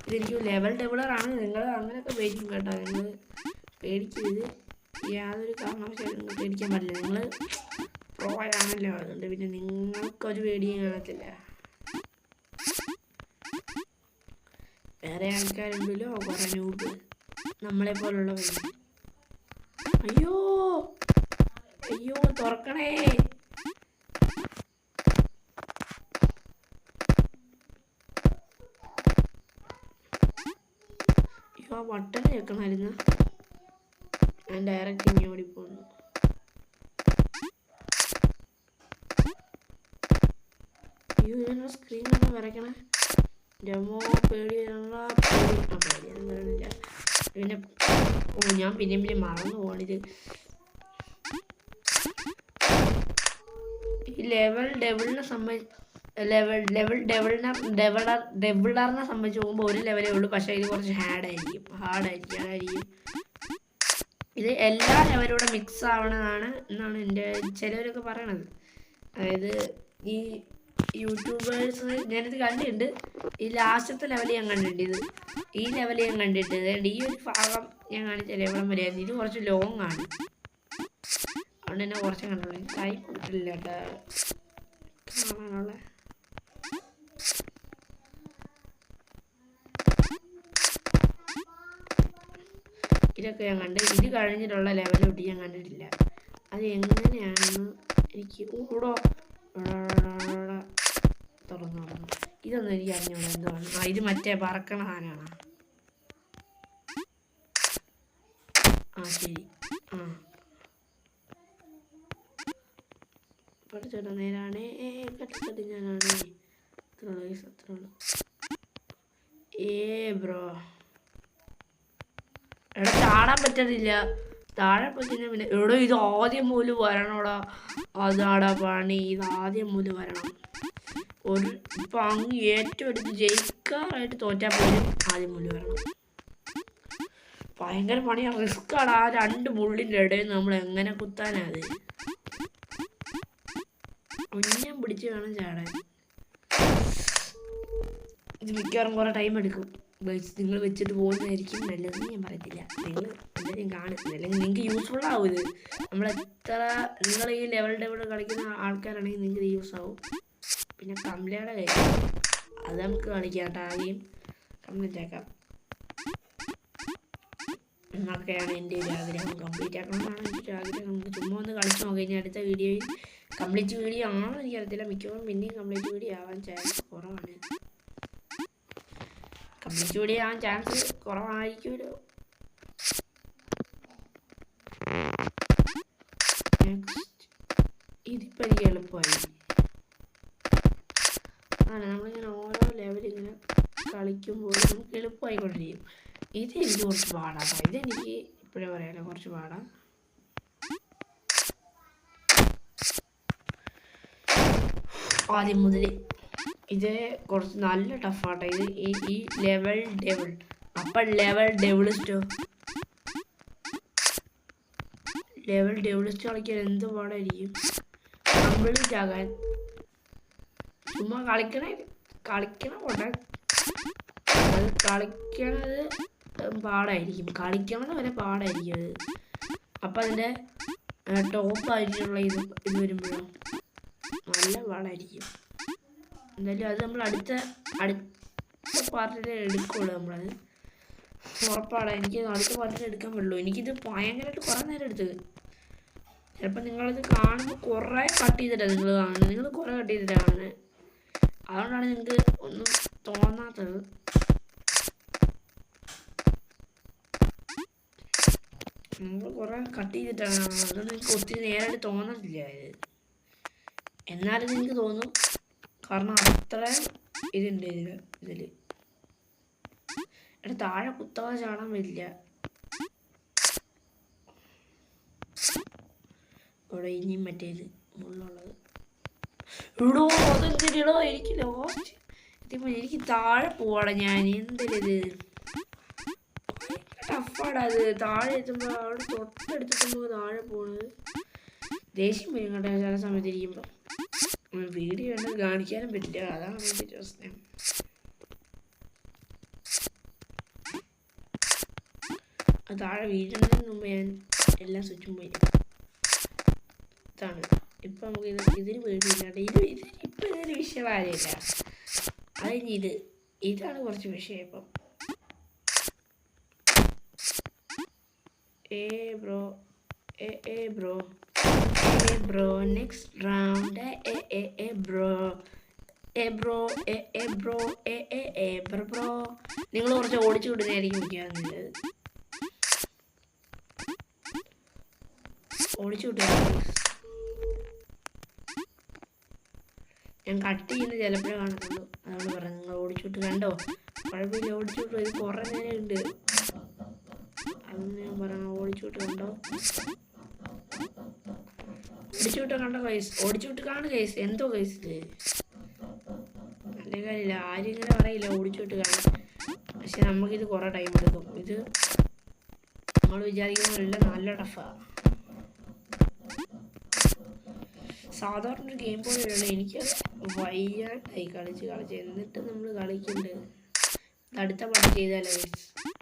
ഇതെനിക്ക് ലെവൽ ഡെവലറാണ്. നിങ്ങൾ അങ്ങനെയൊക്കെ പേടിക്കും കേട്ടോ. നിങ്ങൾ പേടിക്കരുത്. യാതൊരു കാരണവശാലും നിങ്ങൾ പേടിക്കാൻ പറ്റില്ല. നിങ്ങൾ പ്രോ ആണല്ലോ, അതുകൊണ്ട് പിന്നെ നിങ്ങൾക്കൊരു പേടിയും കാണത്തില്ല. വേറെ ആൾക്കാരുണ്ടല്ലോ കുറെ നൂബ് നമ്മളെ പോലുള്ളവർ. അയ്യോ തുറക്കണേ. ആ ബട്ടൺ കേൾക്കണമായിരുന്നു. ഞാൻ ഡയറക്റ്റ് ഇനി ഓടിപ്പോന്നു. അയ്യോ ഇതിനുള്ള സ്ക്രീൻ തന്നെ വരയ്ക്കണേ. ഡെമോ പേടിയൊന്നും കാണില്ല. പിന്നെ ഞാൻ പിന്നെ മറന്നു പോണിത്. ഈ ഡെവലറിനെ സംബന്ധിച്ച് നോക്കുമ്പോൾ ഒരു ലെവലേ ഉള്ളൂ. പക്ഷേ ഇത് കുറച്ച് ഹാർഡായിരിക്കും. ഇത് എല്ലാ ലെവലൂടെ മിക്സ് ആവണതാണ് എന്നാണ് എൻ്റെ ചിലവരൊക്കെ പറയണത്. അതായത് ഈ യൂട്യൂബേഴ്സ് ഞാനിത് കണ്ടിട്ടുണ്ട്. ഈ ലാസ്റ്റത്തെ ലെവൽ ഞാൻ കണ്ടിട്ടുണ്ട്. ഈ ലെവൽ ഞാൻ കണ്ടിട്ടുണ്ട്. ഈ ഒരു ഭാഗം ഞാൻ കാണിച്ച ലെവലും വരെയായിരുന്നു. ഇത് കുറച്ച് ലോങ് ആണ്, അതുകൊണ്ട് തന്നെ കുറച്ച് കണ്ടുള്ളൂ. ടൈം കിട്ടില്ല കേട്ടോ കാണാനുള്ള. ഇതൊക്കെ ഞാൻ കണ്ട്. ഇത് കഴിഞ്ഞിട്ടുള്ള ലെവലോട്ട് ഞാൻ കണ്ടിട്ടില്ല. അത് എങ്ങനെയാണെന്ന് എനിക്ക് തുറന്നു. ഇതൊന്നും എനിക്ക് അറിഞ്ഞൂടാ എന്തുവാണ്. ഇത് മറ്റേ പറക്കണ സാധനമാണ്. ശരി. പഠിച്ചോട്ടെ നേരാണ്. കെട്ടിക്കട്ടി ഞാനാണ്. അത്രയുള്ളൂ. ബ്രോ എടാ ചാടാൻ പറ്റത്തില്ല. താഴെ പറ്റുന്ന പിന്നെ എവിടെ ഇത് ആദ്യം മൂല് വരണോടാ. അതാടാ പണി. ഇത് ആദ്യം മൂല് വരണം. ഇപ്പം അങ്ങ് ഏറ്റവും എടുത്ത് ജയിക്കാറായിട്ട് തോറ്റാൽ പോലും ആദ്യം മൂല് വരണം. ഭയങ്കര പണിയാണ്, റിസ്ക്കാണ്. ആ രണ്ട് മുള്ളിൻ്റെ ഇടയിൽ നമ്മൾ എങ്ങനെ കുത്താനാ? അത് ഒന്നും പിടിച്ച് വേണം ചാടാൻ. ഇത് മിക്കവാറും കുറേ ടൈം എടുക്കും. നിങ്ങൾ വെച്ചിട്ട് പോകുന്നതായിരിക്കും നല്ലതെന്ന് ഞാൻ പറയത്തില്ല. നിങ്ങൾ എന്തായാലും കാണും, അല്ലെങ്കിൽ നിങ്ങൾക്ക് യൂസ്ഫുൾ ആവും. ഇത് നിങ്ങൾ ഈ ലെവൽ കളിക്കുന്ന ആൾക്കാരാണെങ്കിൽ നിങ്ങൾക്ക് ഇത് യൂസ് ആവും. പിന്നെ കംപ്ലീറ്റ് കാര്യം അത് നമുക്ക് കളിക്കാം കേട്ടോ. ആദ്യം കംപ്ലീറ്റ് ആക്കാം എന്നൊക്കെയാണ് എൻ്റെ ഒരു ആഗ്രഹം. കംപ്ലീറ്റ് ആക്കണമെന്നാണ് എൻ്റെ ഒരു ആഗ്രഹം. നമുക്ക് ചുമ്മാ ഒന്ന് കളിച്ച് നോക്കി കഴിഞ്ഞാൽ അടുത്ത വീഡിയോയിൽ കംപ്ലീറ്റ് വീഡിയോ ആണോ എനിക്കറിയത്തില്ല. മിക്കവാറും പിന്നെയും കംപ്ലീറ്റ് വീഡിയോ ആവാൻ ചാൻസ് കുറവാണ്. കംപ്ലീറ്റ് വീഡിയോ ആവാൻ ചാൻസ് കുറവായിരിക്കുമല്ലോ. നെക്സ്റ്റ് ഇതിപ്പോൾ എനിക്ക് എളുപ്പമായി. നമ്മളിങ്ങനെ ഓരോ ലെവലിങ്ങനെ കളിക്കുമ്പോൾ നമുക്ക് എളുപ്പമായിക്കൊണ്ടിരിക്കും. ഇത് എനിക്ക് കുറച്ച് പാടാണ്. ഇതെനിക്ക് ഇപ്പോഴേ പറയാമല്ലോ കുറച്ച് പാടാണ്. ആദ്യം മുതൽ ഇത് കുറച്ച് നല്ല ടഫാട്ടോ. ഇത് ഈ ലെവൽ അപ്പം ലെവൽ ഡെവലിസ്റ്റ് കളിക്കാൻ എന്ത് പാടായിരിക്കും. കംപ്ലീറ്റ് ആകാൻ ചുമ്മാ കളിക്കണ പോട്ടെ, അത് കളിക്കണത് പാടായിരിക്കും. കളിക്കണത് വരെ പാടായിരിക്കും അത്. അപ്പം അതിൻ്റെ ടോപ്പായിട്ടുള്ള ഇത് വരുമ്പോഴും നല്ല പാടായിരിക്കും. എന്തായാലും അത് നമ്മൾ അടുത്ത പാർട്ടിൽ എടുക്കുള്ളൂ. നമ്മളത് ഉറപ്പാണ്. എനിക്ക് അടുത്ത പാർട്ടിൽ എടുക്കാൻ പറ്റുള്ളൂ. എനിക്കിത് ഭയങ്കരമായിട്ട് കുറേ നേരം എടുത്തത്. ചിലപ്പോൾ നിങ്ങളിത് കാണുമ്പോൾ കുറേ കട്ട് ചെയ്തിട്ടാണ് നിങ്ങൾ കാണുന്നത്. നിങ്ങൾ കുറേ കട്ട് ചെയ്തിട്ടാണ് കാണുന്നത്. അതുകൊണ്ടാണ് നിങ്ങൾക്ക് ഒന്നും തോന്നാത്തത്. നമ്മൾ കുറെ കട്ട് ചെയ്തിട്ടാണ്, അതുകൊണ്ട് എനിക്ക് ഒത്തിരി നേരമായിട്ട് തോന്നത്തില്ല ഇത്. എന്നാലും എനിക്ക് തോന്നും, കാരണം അത്ര ഇതുണ്ട് ഇതിൽ. എടാ താഴെ കുത്താതെ ചാടാൻ പറ്റില്ല. ഇവിടെ ഇനിയും മറ്റേത് മുള്ളുള്ളത്. ഇവിടോ അതെന്തിനോ എനിക്ക് ലോസ്റ്റ്. ഇതിപ്പോൾ എനിക്ക് താഴെ പോവാടാ ഞാൻ. എന്തിനത് ടഫാടാ അത്. താഴെ എത്തുമ്പോൾ അവിടെ തൊട്ടടുത്തെത്തുമ്പോൾ താഴെ പോണത് ദേഷ്യം വരും കേട്ടോ ചില സമയത്ത് ഇരിക്കുമ്പോൾ. വീഡിയോ കണ്ട് കാണിക്കാനും പറ്റില്ല, അതാണ് എൻ്റെ പ്രശ്നം. അത് താഴെ വീഴുന്നതിന് മുമ്പ് ഞാൻ എല്ലാം സ്വിച്ചും പോയി. ഇതാണ് ഇപ്പം നമുക്ക് ഇതിന് പേടിയില്ലാണ്ട് ഇപ്പം ഇതിന് വിഷയമായില്ല. അത് കഴിഞ്ഞ് ഇതാണ് കുറച്ച് വിഷയം. ഇപ്പം ബ്രോ നെക്സ്റ്റ് റൗണ്ട് ബ്രോ. നിങ്ങൾ കുറച്ച് ഓടിച്ചു വിടുന്നതായിരിക്കും മിക്കാറുള്ളത്. ഓടിച്ചു വിട്ടു. ഞാൻ കട്ട് ചെയ്യുന്ന ചിലപ്പോഴേ കാണുന്നുള്ളൂ, അതുകൊണ്ട് പറഞ്ഞു നിങ്ങൾ ഓടിച്ചു വിട്ട്. കണ്ടോ കുഴപ്പമില്ല, ഓടിച്ചു വിട്ടു. ഇത് കുറേ നേരം ഉണ്ട്, അതൊന്ന് ഞാൻ പറഞ്ഞു. ഓടിച്ചു വിട്ട് കണ്ടോ, ഓടിച്ചു വിട്ടോ കണ്ടോ കൈസ്, ഓടിച്ചു വിട്ട് കാണും കൈസ്. എന്തോ കൈസ് ഇത് നല്ല കാര്യമില്ല, ആരും ഇങ്ങനെ പറയില്ല ഓടിച്ചു വിട്ട് കാണും. പക്ഷെ നമുക്കിത് കുറേ ടൈം എടുക്കും. ഇത് നമ്മൾ വിചാരിക്കുന്നതല്ല, നല്ല ടഫാണ്. സാധാരണ ഒരു ഗെയിം പോലെയുള്ള എനിക്ക് വയ്യാണ്ടായി കളിച്ച് എന്നിട്ട് നമ്മൾ കളിക്കുന്നുണ്ട്. അടുത്ത പാർട്ട് ചെയ്താലോ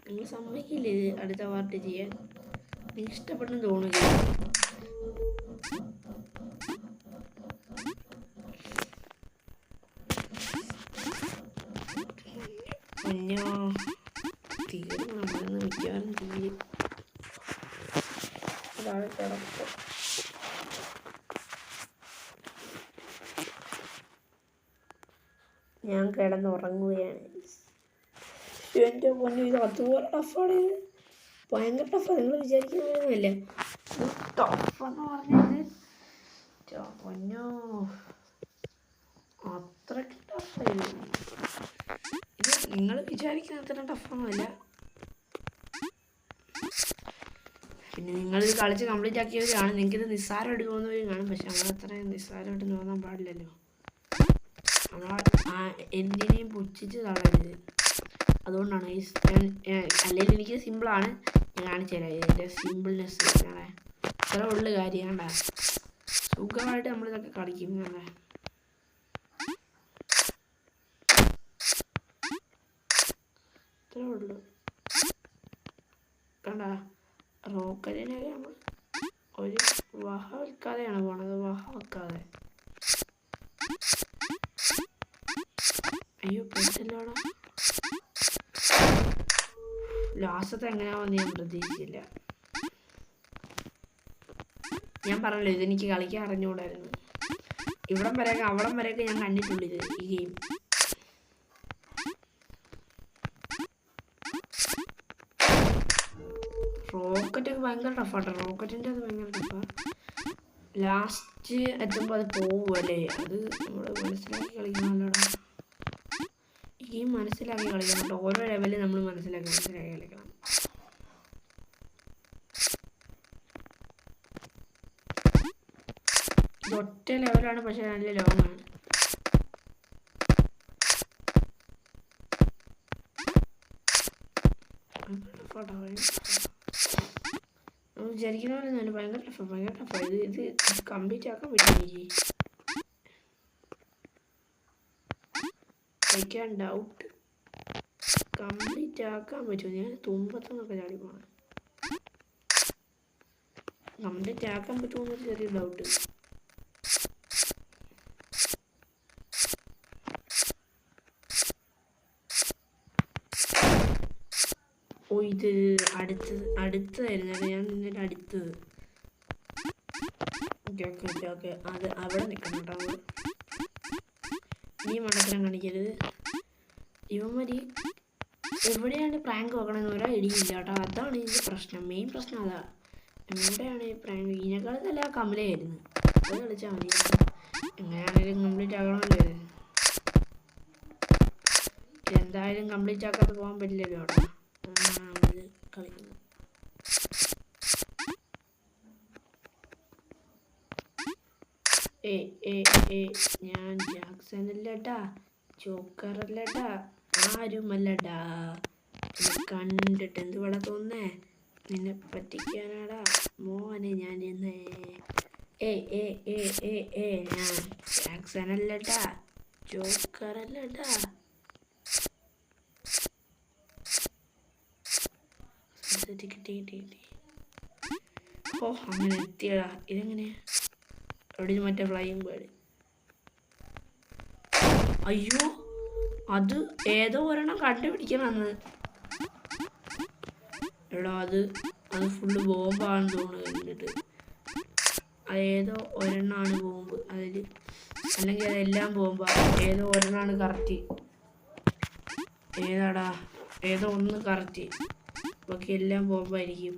നിങ്ങൾ സമ്മതിക്കില്ലേ ഇത് അടുത്ത പാർട്ട് ചെയ്യാൻ? എനിക്ക് ഇഷ്ടപ്പെട്ടെന്ന് തോന്നുന്നു. കുഞ്ഞോ തീർന്നു, നമ്മളൊന്ന് മിക്കവാറും തീരും. അതാണ് കിടപ്പ്. ഞാൻ കിടന്നുറങ്ങുകയാണ്. എൻ്റെ പൊന്നു, ഇത് അതുപോലെ ടഫാണ്. ഇത് ഭയങ്കര ടഫാണ്, നിങ്ങൾ വിചാരിക്കുന്നതല്ല. ടഫെന്ന് പറഞ്ഞത് പൊന്നോ അത്രയ്ക്ക് ടഫായിരുന്നു. ഇത് നിങ്ങൾ വിചാരിക്കുന്ന അത്ര ടഫൊന്നുമല്ല. പിന്നെ നിങ്ങളിത് കളിച്ച് കംപ്ലീറ്റ് ആക്കിയവർ കാണും, നിങ്ങൾക്കിത് നിസ്സാരമായിട്ട് തോന്നുന്നവരും കാണും. പക്ഷെ നമ്മളത്രയും നിസ്സാരമായിട്ട് തോന്നാൻ പാടില്ലല്ലോ. നമ്മൾ എന്തിനേയും പുച്ഛിച്ച് തള്ളരുത്. അതുകൊണ്ടാണ് അല്ലെങ്കിൽ എനിക്ക് സിമ്പിളാണ്, ഞാൻ കാണിച്ചു തരാം ഇതിൻ്റെ സിമ്പിൾനെസ്. ഇത്ര ഉള്ള കാര്യം കണ്ട, സുഖമായിട്ട് നമ്മളിതൊക്കെ കളിക്കും. കണ്ട ഇത്രേ ഉള്ളു. കണ്ട റോക്കറ്റിനൊക്കെ നമ്മൾ ഒരു വഹ വെക്കാതെയാണ് പോണത്, വഹ വെക്കാതെ. അയ്യോ പെട്ടല്ലോടാ. ലാസ്റ്റത്തെ എങ്ങനെയാണെന്ന് ഞാൻ പ്രതീക്ഷിച്ചില്ല. ഞാൻ പറഞ്ഞല്ലോ ഇതെനിക്ക് കളിക്കാൻ അറിഞ്ഞുകൂടായിരുന്നു. ഇവിടം വരെയൊക്കെ അവിടം വരെയൊക്കെ ഞാൻ കണ്ടിട്ടുള്ളൂ ഇത് ഈ ഗെയിം. റോക്കറ്റൊക്കെ ഭയങ്കര ടഫാട്ടോ. റോക്കറ്റിൻ്റെ അത് ഭയങ്കര ടഫാണ്. ലാസ്റ്റ് എത്തുമ്പോൾ അത് പോവുമല്ലേ, അത് നമ്മൾ മനസ്സിലാക്കി കളിക്കണമല്ലോടാ. ഈ മനസ്സിലാക്കി കളിക്കണം കേട്ടോ. ഓരോ ലെവലിൽ നമ്മൾ മനസ്സിലാക്കി കളിക്കണം. ഇതൊറ്റ ലെവലാണ്, പക്ഷെ നല്ല ലോങ്ങാണ്. നമ്മൾ വിചാരിക്കുന്ന പോലെ തന്നെ ഭയങ്കര ടഫാ. ഇത് കംപ്ലീറ്റ് ആക്കാൻ പറ്റില്ല. എനിക്ക് ഡൗട്ട് കംപ്ലീറ്റ് ആക്കാൻ പറ്റുമോ. ഞാൻ തുമ്പത്തൊന്നൊക്കെ ചാടി പോകണം. കംപ്ലീറ്റ് ആക്കാൻ പറ്റുമോ എന്നൊരു ചെറിയ ഡൗട്ട്. ഓ ഇത് അടുത്തതായിരുന്നു. ഞാൻ നിന്നിട്ട് അടുത്തത്. ഓക്കെ അത് അവിടെ നിൽക്കണം കേട്ടോ. ഈ മണ്ടത്തരം കാണിക്കരുത്. ഇവന്മാര് എവിടെയാണ് പ്രാങ്ക് വെക്കണമെന്ന് ഒരാ ഇടിയില്ല കേട്ടോ. അതാണ് ഇതിൻ്റെ പ്രശ്നം, മെയിൻ പ്രശ്നം അതാ. എവിടെയാണ് ഈ പ്രാങ്ക്? ഇതിനേക്കാളും നല്ല കമലയായിരുന്നു. അത് കളിച്ചാൽ മതി. എങ്ങനെയാണെങ്കിലും കംപ്ലീറ്റ് ആകണമല്ലോ ഇത്. എന്തായാലും കംപ്ലീറ്റ് ആക്കാതെ പോകാൻ പറ്റില്ലല്ലോ അവിടെ. അതുകൊണ്ടാണ് നമ്മളിത് കളിക്കുന്നത്. ഞാൻ ജാക്സൺ അല്ലട്ടാ, ജോക്കർ അല്ലട്ടാ, ആരുമല്ലടാ. കണ്ടിട്ട് എന്ത് ഇവിടെ തോന്നേ? നിന്നെ പറ്റിക്കാനാടാ മോനെ ഞാൻ ഇന്ന്. ഞാൻ ജാക്സൺ അല്ലട്ടാ, ജോക്കർ അല്ലട്ടാ. ഓ അങ്ങനെ എത്തിയടാ. ഇതെങ്ങനെയാ? അവിടെ മറ്റേ ഫ്ലൈയിങ് ബേർഡ്. അയ്യോ, അത് ഏതോ ഒരെണ്ണം കണ്ടുപിടിക്കണമെന്ന്. എടാ അത് ഫുള്ള് ബോംബാണെന്ന് തോന്നുന്നു കണ്ടിട്ട്. അതേതോ ഒരെണ്ണമാണ് ബോംബ് അതിൽ, അല്ലെങ്കിൽ അതെല്ലാം ബോംബാ. ഏതോ ഒരെണ്ണമാണ് കറക്റ്റ്. ഏതാടാ? ഏതോ ഒന്ന് കറക്റ്റ്, ബാക്കി എല്ലാം ബോംബായിരിക്കും.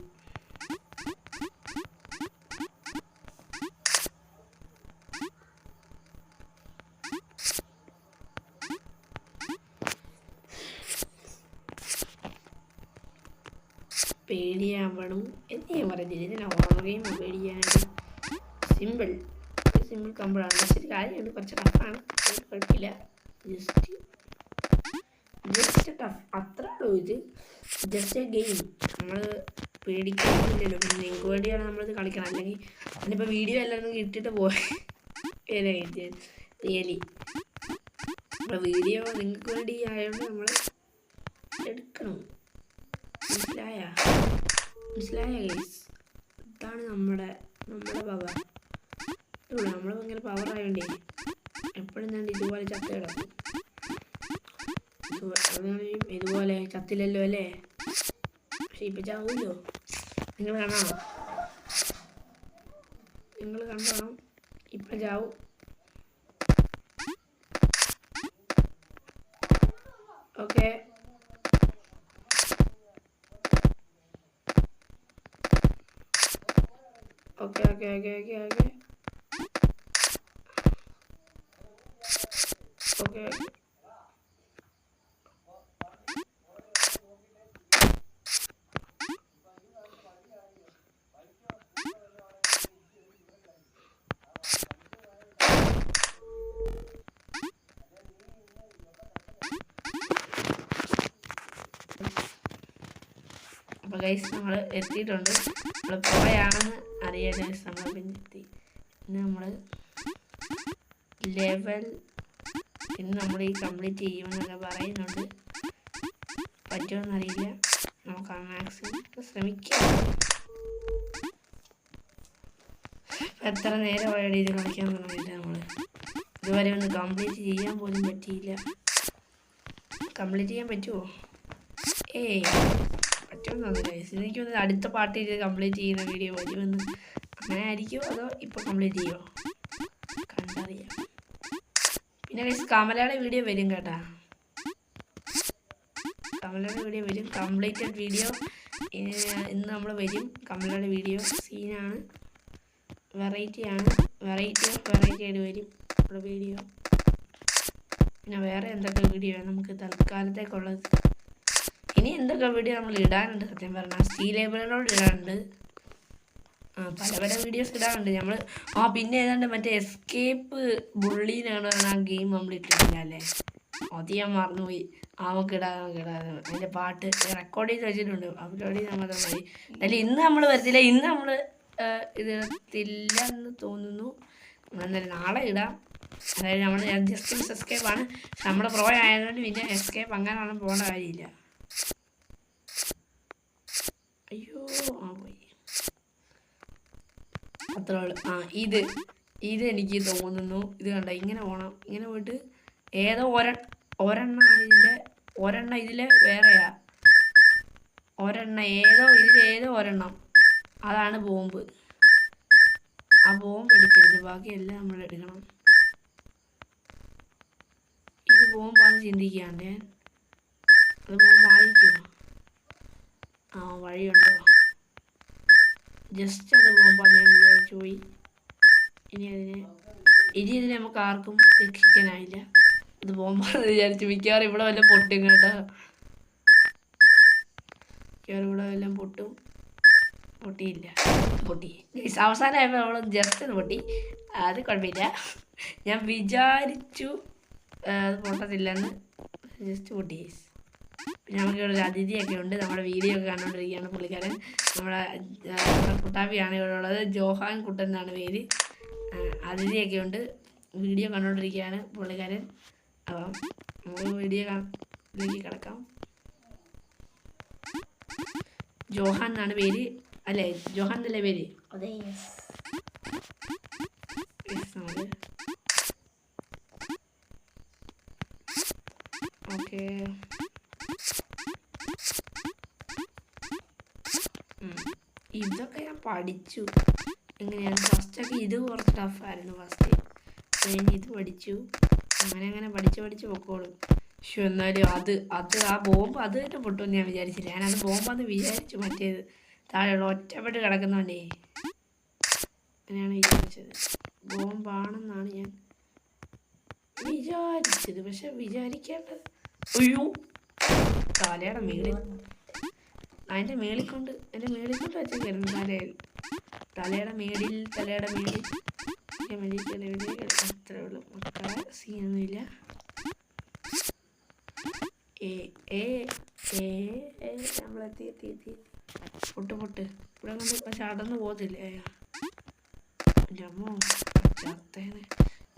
പേടിയാവണം എന്ന് ഞാൻ പറഞ്ഞില്ല. ഇതിനെ ഹൊറർ ഗെയിം പേടിക്കാനായിട്ട് സിമ്പിൾ കമ്പിളാണ്. പക്ഷെ ഒരു കാര്യമുണ്ട്, കുറച്ച് ടഫാണ്. കുഴപ്പമില്ല, ജസ്റ്റ് ടഫ് അത്രേ ഉള്ളൂ. ഇത് ജസ്റ്റ് എ ഗെയിം. നമ്മൾ പേടിക്കാനില്ലല്ലോ. പിന്നെ നിങ്ങൾക്ക് വേണ്ടിയാണ് നമ്മളിത് കളിക്കണം. അല്ലെങ്കിൽ അതിനിപ്പോൾ വീഡിയോ എല്ലാവരും ഇട്ടിട്ട് പോയി റിയലി. അപ്പോൾ വീഡിയോ നിങ്ങൾക്ക് വേണ്ടി ആയതുകൊണ്ട് നമ്മൾ എടുക്കണം. മനസ്സിലായ ഗൈസ്? ഇതാണ് നമ്മുടെ പവർ. നമ്മൾ ഭയങ്കര പവർ ആയതുകൊണ്ടേ എപ്പോഴും ഞാൻ ഇതുപോലെ ചത്ത കിടക്കും. ഇതുപോലെ ചത്തില്ലല്ലോ അല്ലേ? പക്ഷെ ഇപ്പം ചാവുമല്ലോ. നിങ്ങൾ കണ്ടോ? ഇപ്പം ചാവും. ഓക്കെ, അപ്പോൾ ഗൈസ് നമ്മൾ എത്തിയിട്ടുണ്ട്. നമ്മൾ പോയാണെന്ന് അറിയാം ഗൈസ്. നമ്മൾ പിന്നെ എത്തി. ഇന്ന് നമ്മൾ ലെവൽ നമ്മൾ ഈ കംപ്ലീറ്റ് ചെയ്യുമെന്നൊക്കെ പറയുന്നുണ്ട്. പറ്റുമെന്നറിയില്ല. നമുക്ക് മാക്സിമം ശ്രമിക്കാം. എത്ര നേരമായിട്ട് ഇത് കളിക്കാൻ തുടങ്ങിയിട്ട് നമ്മൾ ഇതുവരെ ഒന്ന് കംപ്ലീറ്റ് ചെയ്യാൻ പോലും പറ്റിയില്ല. കംപ്ലീറ്റ് ചെയ്യാൻ പറ്റുമോ? പറ്റുമെന്നൊന്നുമില്ല. എനിക്കൊന്ന് അടുത്ത പാർട്ടിൽ കംപ്ലീറ്റ് ചെയ്യുന്ന വീഡിയോ വരുമെന്ന്. അങ്ങനെ ആയിരിക്കുമോ അതോ ഇപ്പോൾ കംപ്ലീറ്റ് ചെയ്യുമോ? കണ്ടറിയാം. പിന്നെ കമലയുടെ വീഡിയോ വരും കേട്ടാ. കമലയുടെ വീഡിയോ വരും, കംപ്ലീറ്റഡ് വീഡിയോ ഇന്ന് നമ്മൾ വരും. കമലയുടെ വീഡിയോ സീനാണ്, വെറൈറ്റി ആയിട്ട് വരും നമ്മുടെ വീഡിയോ. പിന്നെ വേറെ എന്തൊക്കെ വീഡിയോ നമുക്ക് തൽക്കാലത്തേക്കുള്ളത്? ഇനി എന്തൊക്കെ വീഡിയോ നമ്മൾ ഇടാനുണ്ട്? സത്യം പറഞ്ഞാൽ സ്റ്റീലേബിളിനോട് ഇടാനുണ്ട്. പല വീഡിയോസ് ഇടാറുണ്ട് നമ്മൾ. പിന്നെ ഏതാണ്ട് മറ്റേ എസ്കേപ്പ് ബുള്ളീനാണ് ആ ഗെയിം നമ്മൾ ഇട്ടിട്ടില്ല അല്ലേ? അത് ഞാൻ മറന്നുപോയി. നമുക്ക് ഇടാതെ അതിൻ്റെ പാട്ട് റെക്കോർഡ് ചെയ്ത് വെച്ചിട്ടുണ്ട്. അപ്ലോഡ് ചെയ്ത് നമ്മൾ മതി. അല്ല ഇന്ന് നമ്മൾ വരത്തില്ല, ഇന്ന് നമ്മൾ ഇതില്ല എന്ന് തോന്നുന്നു. എന്നാലും നാളെ ഇടാം. അതായത് നമ്മൾ ജസ്റ്റ് എസ്കേപ്പാണ്. നമ്മുടെ പ്രോ ആയതുകൊണ്ട് പിന്നെ എസ്കേപ്പ് അങ്ങനെ പോകേണ്ട കാര്യമില്ല. അയ്യോ പോയി. അത്ര ഇത് എനിക്ക് തോന്നുന്നു. ഇത് കണ്ട ഇങ്ങനെ പോകണം. ഇങ്ങനെ പോയിട്ട് ഏതോ ഒരെണ്ണമാണ് ഇതിൻ്റെ. ഇതിൽ വേറെയാ ഇതിലേതോ ഒരെണ്ണം. അതാണ് ബോംബ്. ആ ബോംബ് എടുക്കരുത്, ബാക്കിയെല്ലാം നമ്മൾ എടുക്കണം. ഇത് ബോംബാന്ന് ചിന്തിക്കാണ്ടേ. അത് ബോംബായിരിക്കുമോ? വഴിയുണ്ടോ? ജസ്റ്റ് അത് പോകുമ്പോൾ ഞാൻ വിചാരിച്ചു പോയി. ഇനി ഇതിനെ നമുക്ക് ആർക്കും രക്ഷിക്കാനായില്ല. അത് പോകുമ്പോൾ വിചാരിച്ചു മിക്കവാറും ഇവിടെ വല്ല പൊട്ടും കേട്ടോ. മിക്കവാറും ഇവിടെ വല്ലതും പൊട്ടിയില്ല. പൊട്ടി അവസാനമായപ്പോൾ നമ്മൾ ജസ്റ്റ് ഒന്ന് പൊട്ടി. അത് കുഴപ്പമില്ല. ഞാൻ വിചാരിച്ചു അത് പൊട്ടത്തില്ലെന്ന്. ജസ്റ്റ് പൊട്ടി. നമുക്കിവിടെ ഒരു അതിഥിയൊക്കെ ഉണ്ട്. നമ്മുടെ വീഡിയോ ഒക്കെ കണ്ടുകൊണ്ടിരിക്കുകയാണ് പുള്ളിക്കാരൻ. നമ്മുടെ കുട്ടാപ്പിയാണ് ഇവിടെ ഉള്ളത്. ജോഹാൻ കുട്ടൻ എന്നാണ് പേര്. അതിഥിയൊക്കെ ഉണ്ട്. വീഡിയോ കണ്ടുകൊണ്ടിരിക്കുകയാണ് പുള്ളിക്കാരൻ. അപ്പം നമുക്ക് വീഡിയോയിലേക്ക് കിടക്കാം. ജോഹാൻ എന്നാണ് പേര് അല്ലേ? ജോഹാൻ എന്നല്ലേ പേര്? അതെ. ഓക്കെ, ഇതൊക്കെ ഞാൻ പഠിച്ചു എങ്ങനെയാണ്. ഫസ്റ്റൊക്കെ ഇത് കുറച്ച് ടഫായിരുന്നു. ഫസ്റ്റ് ഞാൻ ഇത് പഠിച്ചു. അങ്ങനെ പഠിച്ച് പൊക്കോളും. പക്ഷെ എന്നാലും അത് ആ ബോംബ് അത് തന്നെ പൊട്ടുമെന്ന് ഞാൻ വിചാരിച്ചില്ല. ഞാനത് ബോംബാന്ന് വിചാരിച്ചു. മറ്റേത് താഴെയുള്ള ഒറ്റപ്പെട്ട് കിടക്കുന്നോണ്ടേ അങ്ങനെയാണ് വിചാരിച്ചത്. ബോംബാണെന്നാണ് ഞാൻ വിചാരിച്ചത്. പക്ഷെ വിചാരിക്കേണ്ടത് അയ്യോ തലയുടെ മേളിൽ, എൻ്റെ മേളിൽ കൊണ്ട് വെച്ചേക്കായിരുന്നു. തലയുടെ മേളിൽ അത്രേ ഉള്ളൂ മക്കളെ. സീനൊന്നുമില്ല. നമ്മളെത്തി പൊട്ട് ഇവിടെ കൊണ്ട് ചടന്ന് പോകത്തില്ലേ? അമ്മോ ചത്തേനെ.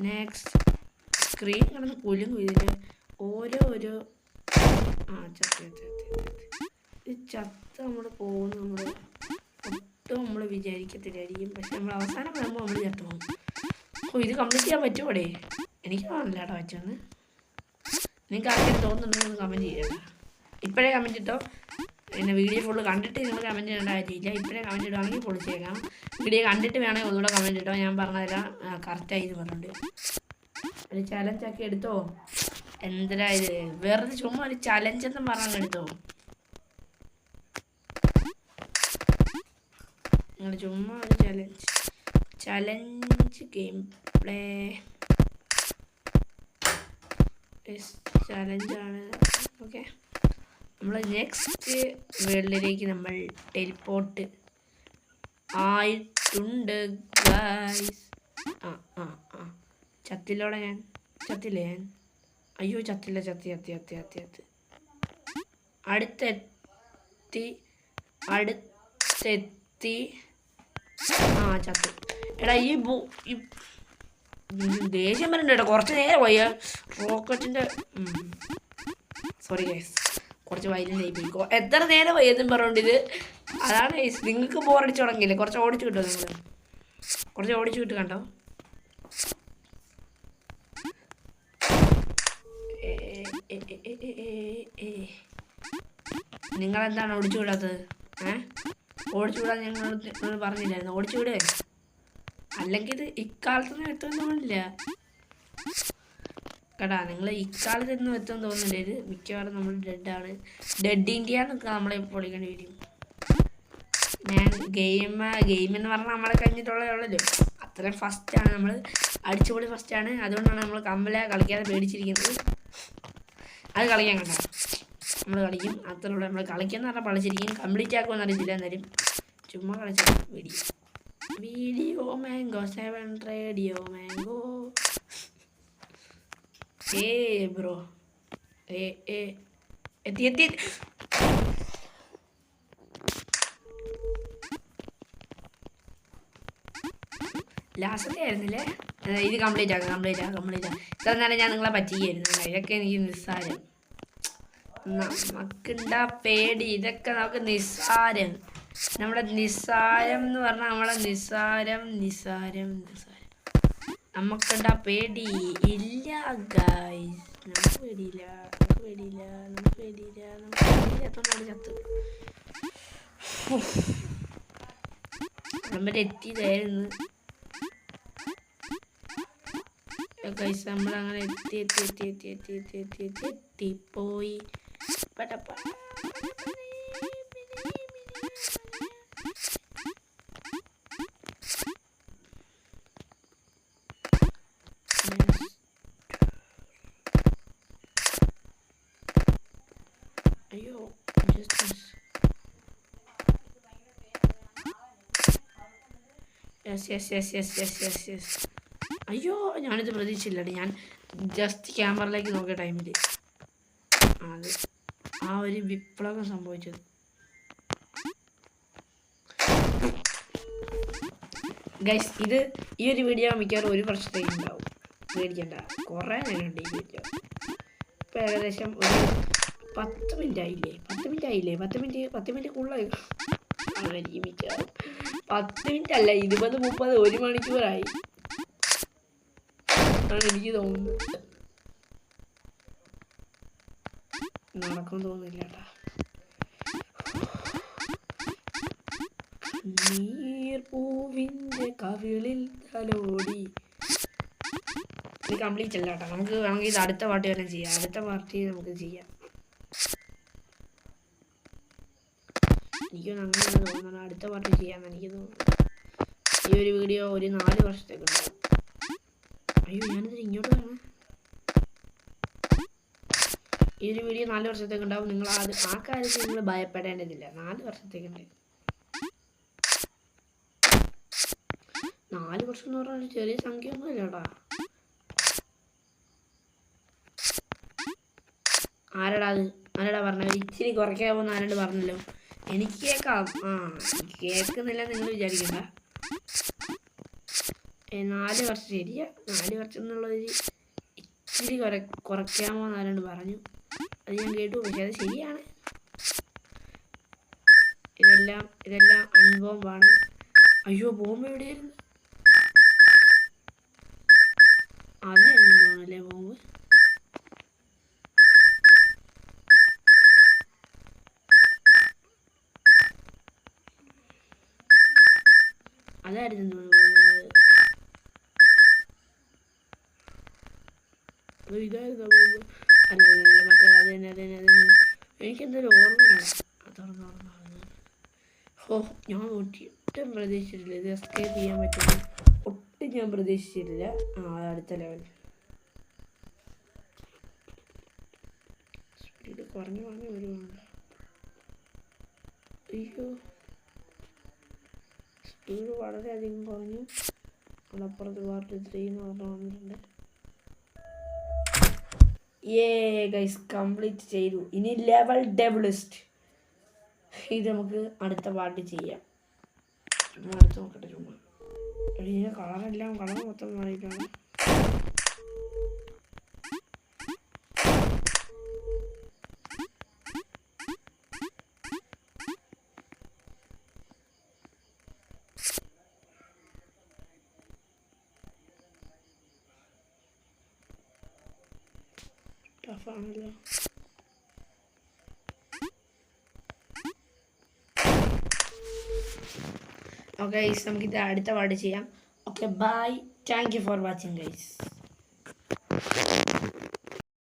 നെക്സ്റ്റ് സ്ക്രീൻ കിടന്ന് കുലുങ്ങും ഇതിൻ്റെ ഓരോ ചത്ത് നമ്മൾ പോകുന്നു. നമ്മൾ വിചാരിക്കത്തില്ലായിരിക്കും. പക്ഷെ നമ്മൾ അവസാനം വരുമ്പോൾ നമ്മൾ ചത്തു പോകും. ഇത് കംപ്ലീറ്റ് ചെയ്യാൻ പറ്റുമോടെ? എനിക്ക് കാണില്ല കേട്ടോ പറ്റുമെന്ന്. നിങ്ങൾക്ക് ആർക്കെങ്കിലും തോന്നുന്നുണ്ടെങ്കിൽ കമൻറ്റ് ചെയ്യട്ടോ. ഇപ്പോഴേ കമൻറ്റ് ഇട്ടോ. പിന്നെ വീഡിയോ ഫുള്ള് കണ്ടിട്ട് നിങ്ങൾ കമൻറ്റ് ചെയ്യേണ്ട കാര്യമില്ല. ഇപ്പോഴേ കമൻറ്റ് ഇടുകയാണെങ്കിൽ പൊളിച്ചേക്കാം. വീഡിയോ കണ്ടിട്ട് വേണമെങ്കിൽ ഒന്നുകൂടെ കമൻറ്റ് ഇട്ടോ. ഞാൻ പറഞ്ഞതെല്ലാം കറക്റ്റായി എന്ന് പറഞ്ഞിട്ടുണ്ട്. ഒരു ചലഞ്ചാക്കി എടുത്തോ. എന്തിനാ ഇത്? വെറുതെ ചുമ്മാ ഒരു ചലഞ്ചെന്നും പറഞ്ഞാൽ എടുത്തോ. നിങ്ങൾ ചുമ്മാ ഒരു ചലഞ്ച് ഗെയിം പ്ലേ ചലഞ്ചാണ്. ഓക്കെ, നമ്മൾ നെക്സ്റ്റ് വേൾഡിലേക്ക് നമ്മൾ ടെലിപ്പോർട്ട് ആയിട്ടുണ്ട് ഗൈസ്. ചത്തില്ലോടെ ഞാൻ ചത്തില്ലേ? ഞാൻ അയ്യോ ചത്തില്ല. ചത്തി അടുത്തെത്തി ചത്തു. എടാ ഈ ദേഷ്യം വരുന്നുണ്ട് കേട്ടോ. കുറച്ച് നേരം പോയ റോക്കറ്റിൻ്റെ സോറി ഗൈസ്, കുറച്ച് വൈലൻ്റ് ആയി പോയി. എത്ര നേരം പോയി എന്നും പറഞ്ഞോണ്ടിത്. അതാണ് ഗൈസ്, നിങ്ങൾക്ക് ബോറടിച്ച് തുടങ്ങിയില്ലേ? കുറച്ച് ഓടിച്ചു കിട്ടുമോ? നിങ്ങൾ കുറച്ച് ഓടിച്ചു കിട്ടും കണ്ടോ. നിങ്ങളെന്താണ് ഓടിച്ചു വിടാത്തത്? ഓടിച്ചു വിടാൻ ഞങ്ങൾ പറഞ്ഞില്ലായിരുന്നു. ഓടിച്ചു വിടേ, അല്ലെങ്കിൽ ഇത് ഇക്കാലത്തൊന്നും എത്തുമെന്ന് തോന്നില്ല കേട്ടാ. നിങ്ങൾ ഇക്കാലത്തൊന്നും എത്തുമെന്ന് തോന്നുന്നില്ല. ഇത് മിക്കവാറും നമ്മൾ ഡെഡാണ്. ഡെഡ് ഇന്ത്യ എന്നൊക്കെ നമ്മളെ പൊളിക്കേണ്ടി വരും. ഞാൻ ഗെയിം എന്ന് പറഞ്ഞാൽ നമ്മളെ കഴിഞ്ഞിട്ടുള്ളതേ അത്രയും ഫസ്റ്റാണ്. നമ്മൾ അടിച്ചുപൊളി ഫസ്റ്റാണ്. അതുകൊണ്ടാണ് നമ്മൾ കമ്പല കളിക്കാതെ പേടിച്ചിരിക്കുന്നത്. അത് കളിക്കാൻ കണ്ട നമ്മൾ കളിക്കും. അത്രയുള്ള നമ്മൾ കളിക്കാന്ന് പറഞ്ഞാൽ കളിച്ചിരിക്കും. കംപ്ലീറ്റ് ആക്കുമെന്ന് അറിയത്തില്ല. എന്നാലും ചുമ്മാ കളിച്ച video mango 7 radio mango. Bro എത്തി ലാസ്റ്റത്തെ ആയിരുന്നില്ലേ? ഇത് കംപ്ലീറ്റ് ആക്കാം. ഇത്ര നേരം ഞാൻ നിങ്ങളെ പറ്റിയായിരുന്നു. ഇതൊക്കെ എനിക്ക് നിസ്സാരം. നമുക്കുണ്ടാ പേടി. ഇതൊക്കെ നമുക്ക് നിസ്സാരം. നമ്മുടെ നിസ്സാരം എന്ന് പറഞ്ഞാൽ നമ്മളെ നിസ്സാരം. നമുക്കുണ്ടാ പേടി ഇല്ല ഗൈസ്. നമുക്ക് പേടിയില്ല. ചത്ത് നമ്മൾ എത്തിയതായിരുന്നു ഗൈസ്. നമ്മളങ്ങനെ എത്തിപ്പോയി. അയ്യോ yes yes yes yes yes yes yes. അയ്യോ ഞാനിത് പ്രതീക്ഷിച്ചില്ലടി. ഞാൻ ജസ്റ്റ് ക്യാമറയിലേക്ക് നോക്കിയ ടൈമിൽ അത് ആ ഒരു വിപ്ലവം സംഭവിച്ചത്. ഗൈസ് ഇത് ഈ ഒരു വീഡിയോ മിക്കവാറും 1 വർഷത്തേക്ക് ഉണ്ടാവും. പേടിക്കണ്ട, കുറേ നേരമുണ്ട് ഈ വീഡിയോ. ഇപ്പം ഏകദേശം ഒരു 10 മിനിറ്റ് ആയില്ലേ? 10 മിനിറ്റ് കൂടുതലായി ആയിരിക്കും മിക്കവാറും. 10 മിനിറ്റ് അല്ല, 20, 30, 1 മണിക്കൂറായി ആണ് എനിക്ക് തോന്നുന്നത്. നടക്കും തോന്നുന്നില്ല കേട്ടാ. നീർപ്പൂവിൻ്റെ കവിളിൽ തലോടി. ഇത് കംപ്ലീറ്റ് അല്ല കേട്ടോ. നമുക്ക് വേണമെങ്കിൽ ഇത് അടുത്ത പാർട്ടി വരെ ചെയ്യാം. അടുത്ത പാർട്ടി നമുക്ക് ചെയ്യാം. എനിക്കൊന്നും അങ്ങനെ തോന്നണം. അടുത്ത പാർട്ടി ചെയ്യാമെന്ന് എനിക്ക് തോന്നുന്നു. ഈ ഒരു വീഡിയോ ഒരു 4 വർഷത്തേക്ക് ഉണ്ടാവും. അയ്യോ ഞാനിത് ഇങ്ങോട്ട് വേണം. ഈ ഒരു വീഡിയോ 4 വർഷത്തേക്ക് ഉണ്ടാവും. നിങ്ങൾ ആ കാര്യത്തിൽ നിങ്ങൾ ഭയപ്പെടേണ്ടതില്ല. 4 വർഷത്തേക്കുണ്ട്. 4 വർഷം എന്ന് പറഞ്ഞാൽ ചെറിയ സംഖ്യ ഒന്നും ഇല്ലടാ. ആരടാ പറഞ്ഞത്? ഇച്ചിരി കുറയ്ക്കാമെന്ന് ആരോട് പറഞ്ഞല്ലോ? എനിക്ക് കേൾക്കാം. കേൾക്കുന്നില്ല നിങ്ങൾ വിചാരിക്കണ്ട. 4 വർഷം ശരിയാ. 4 വർഷം എന്നുള്ളത് ഇച്ചിരി കുറയ്ക്കാമോ എന്ന് ആരോട് പറഞ്ഞു. അത് ഞാൻ കേട്ടു. പക്ഷെ അത് ശരിയാണ്. ഇതെല്ലാം അനുഭവമാണ്. അയ്യോ ബോംബ് എവിടെയായിരുന്നു? അതായിരുന്നു തോന്നല്ലേ ബോംബ്. അതായിരുന്നു തോന്നുന്നു. ഇതായിരുന്നു ബോംബ്. അല്ല മറ്റേ അത് തന്നെ. എനിക്കെന്തൊരു ഓർമ്മയാണ്. അതൊന്നും ഓർമ്മ. ഞാൻ ഒട്ടും പ്രതീക്ഷിച്ചിട്ടില്ല ഇത് എസ്കേപ്പ് ചെയ്യാൻ പറ്റും. ഒട്ടും ഞാൻ പ്രതീക്ഷിച്ചിട്ടില്ല. അടുത്ത ലെവൽ സ്പീഡ് കുറഞ്ഞു വരുവാണ്. അയ്യോ സ്പീഡ് വളരെയധികം കുറഞ്ഞു. അപ്പുറത്ത് പാർട്ട് 3 എന്ന് പറഞ്ഞ വന്നിട്ടുണ്ട്. ഗൈസ് കംപ്ലീറ്റ് ചെയ്തു. ഇനി ലെവൽ ഡെവലിസ്റ്റ്. ഇത് നമുക്ക് അടുത്ത പാർട്ടി ചെയ്യാം. അടുത്ത് നോക്കട്ടെ ചുമ്മാ. ഇതിൻ്റെ കളർ മൊത്തം മാറിയിട്ടാണ്. ടഫാണല്ലോ. ഓക്കെ ഗൈസ് നമുക്കിത് അടുത്ത പാർട്ട് ചെയ്യാം. Okay bye. Thank you for watching guys.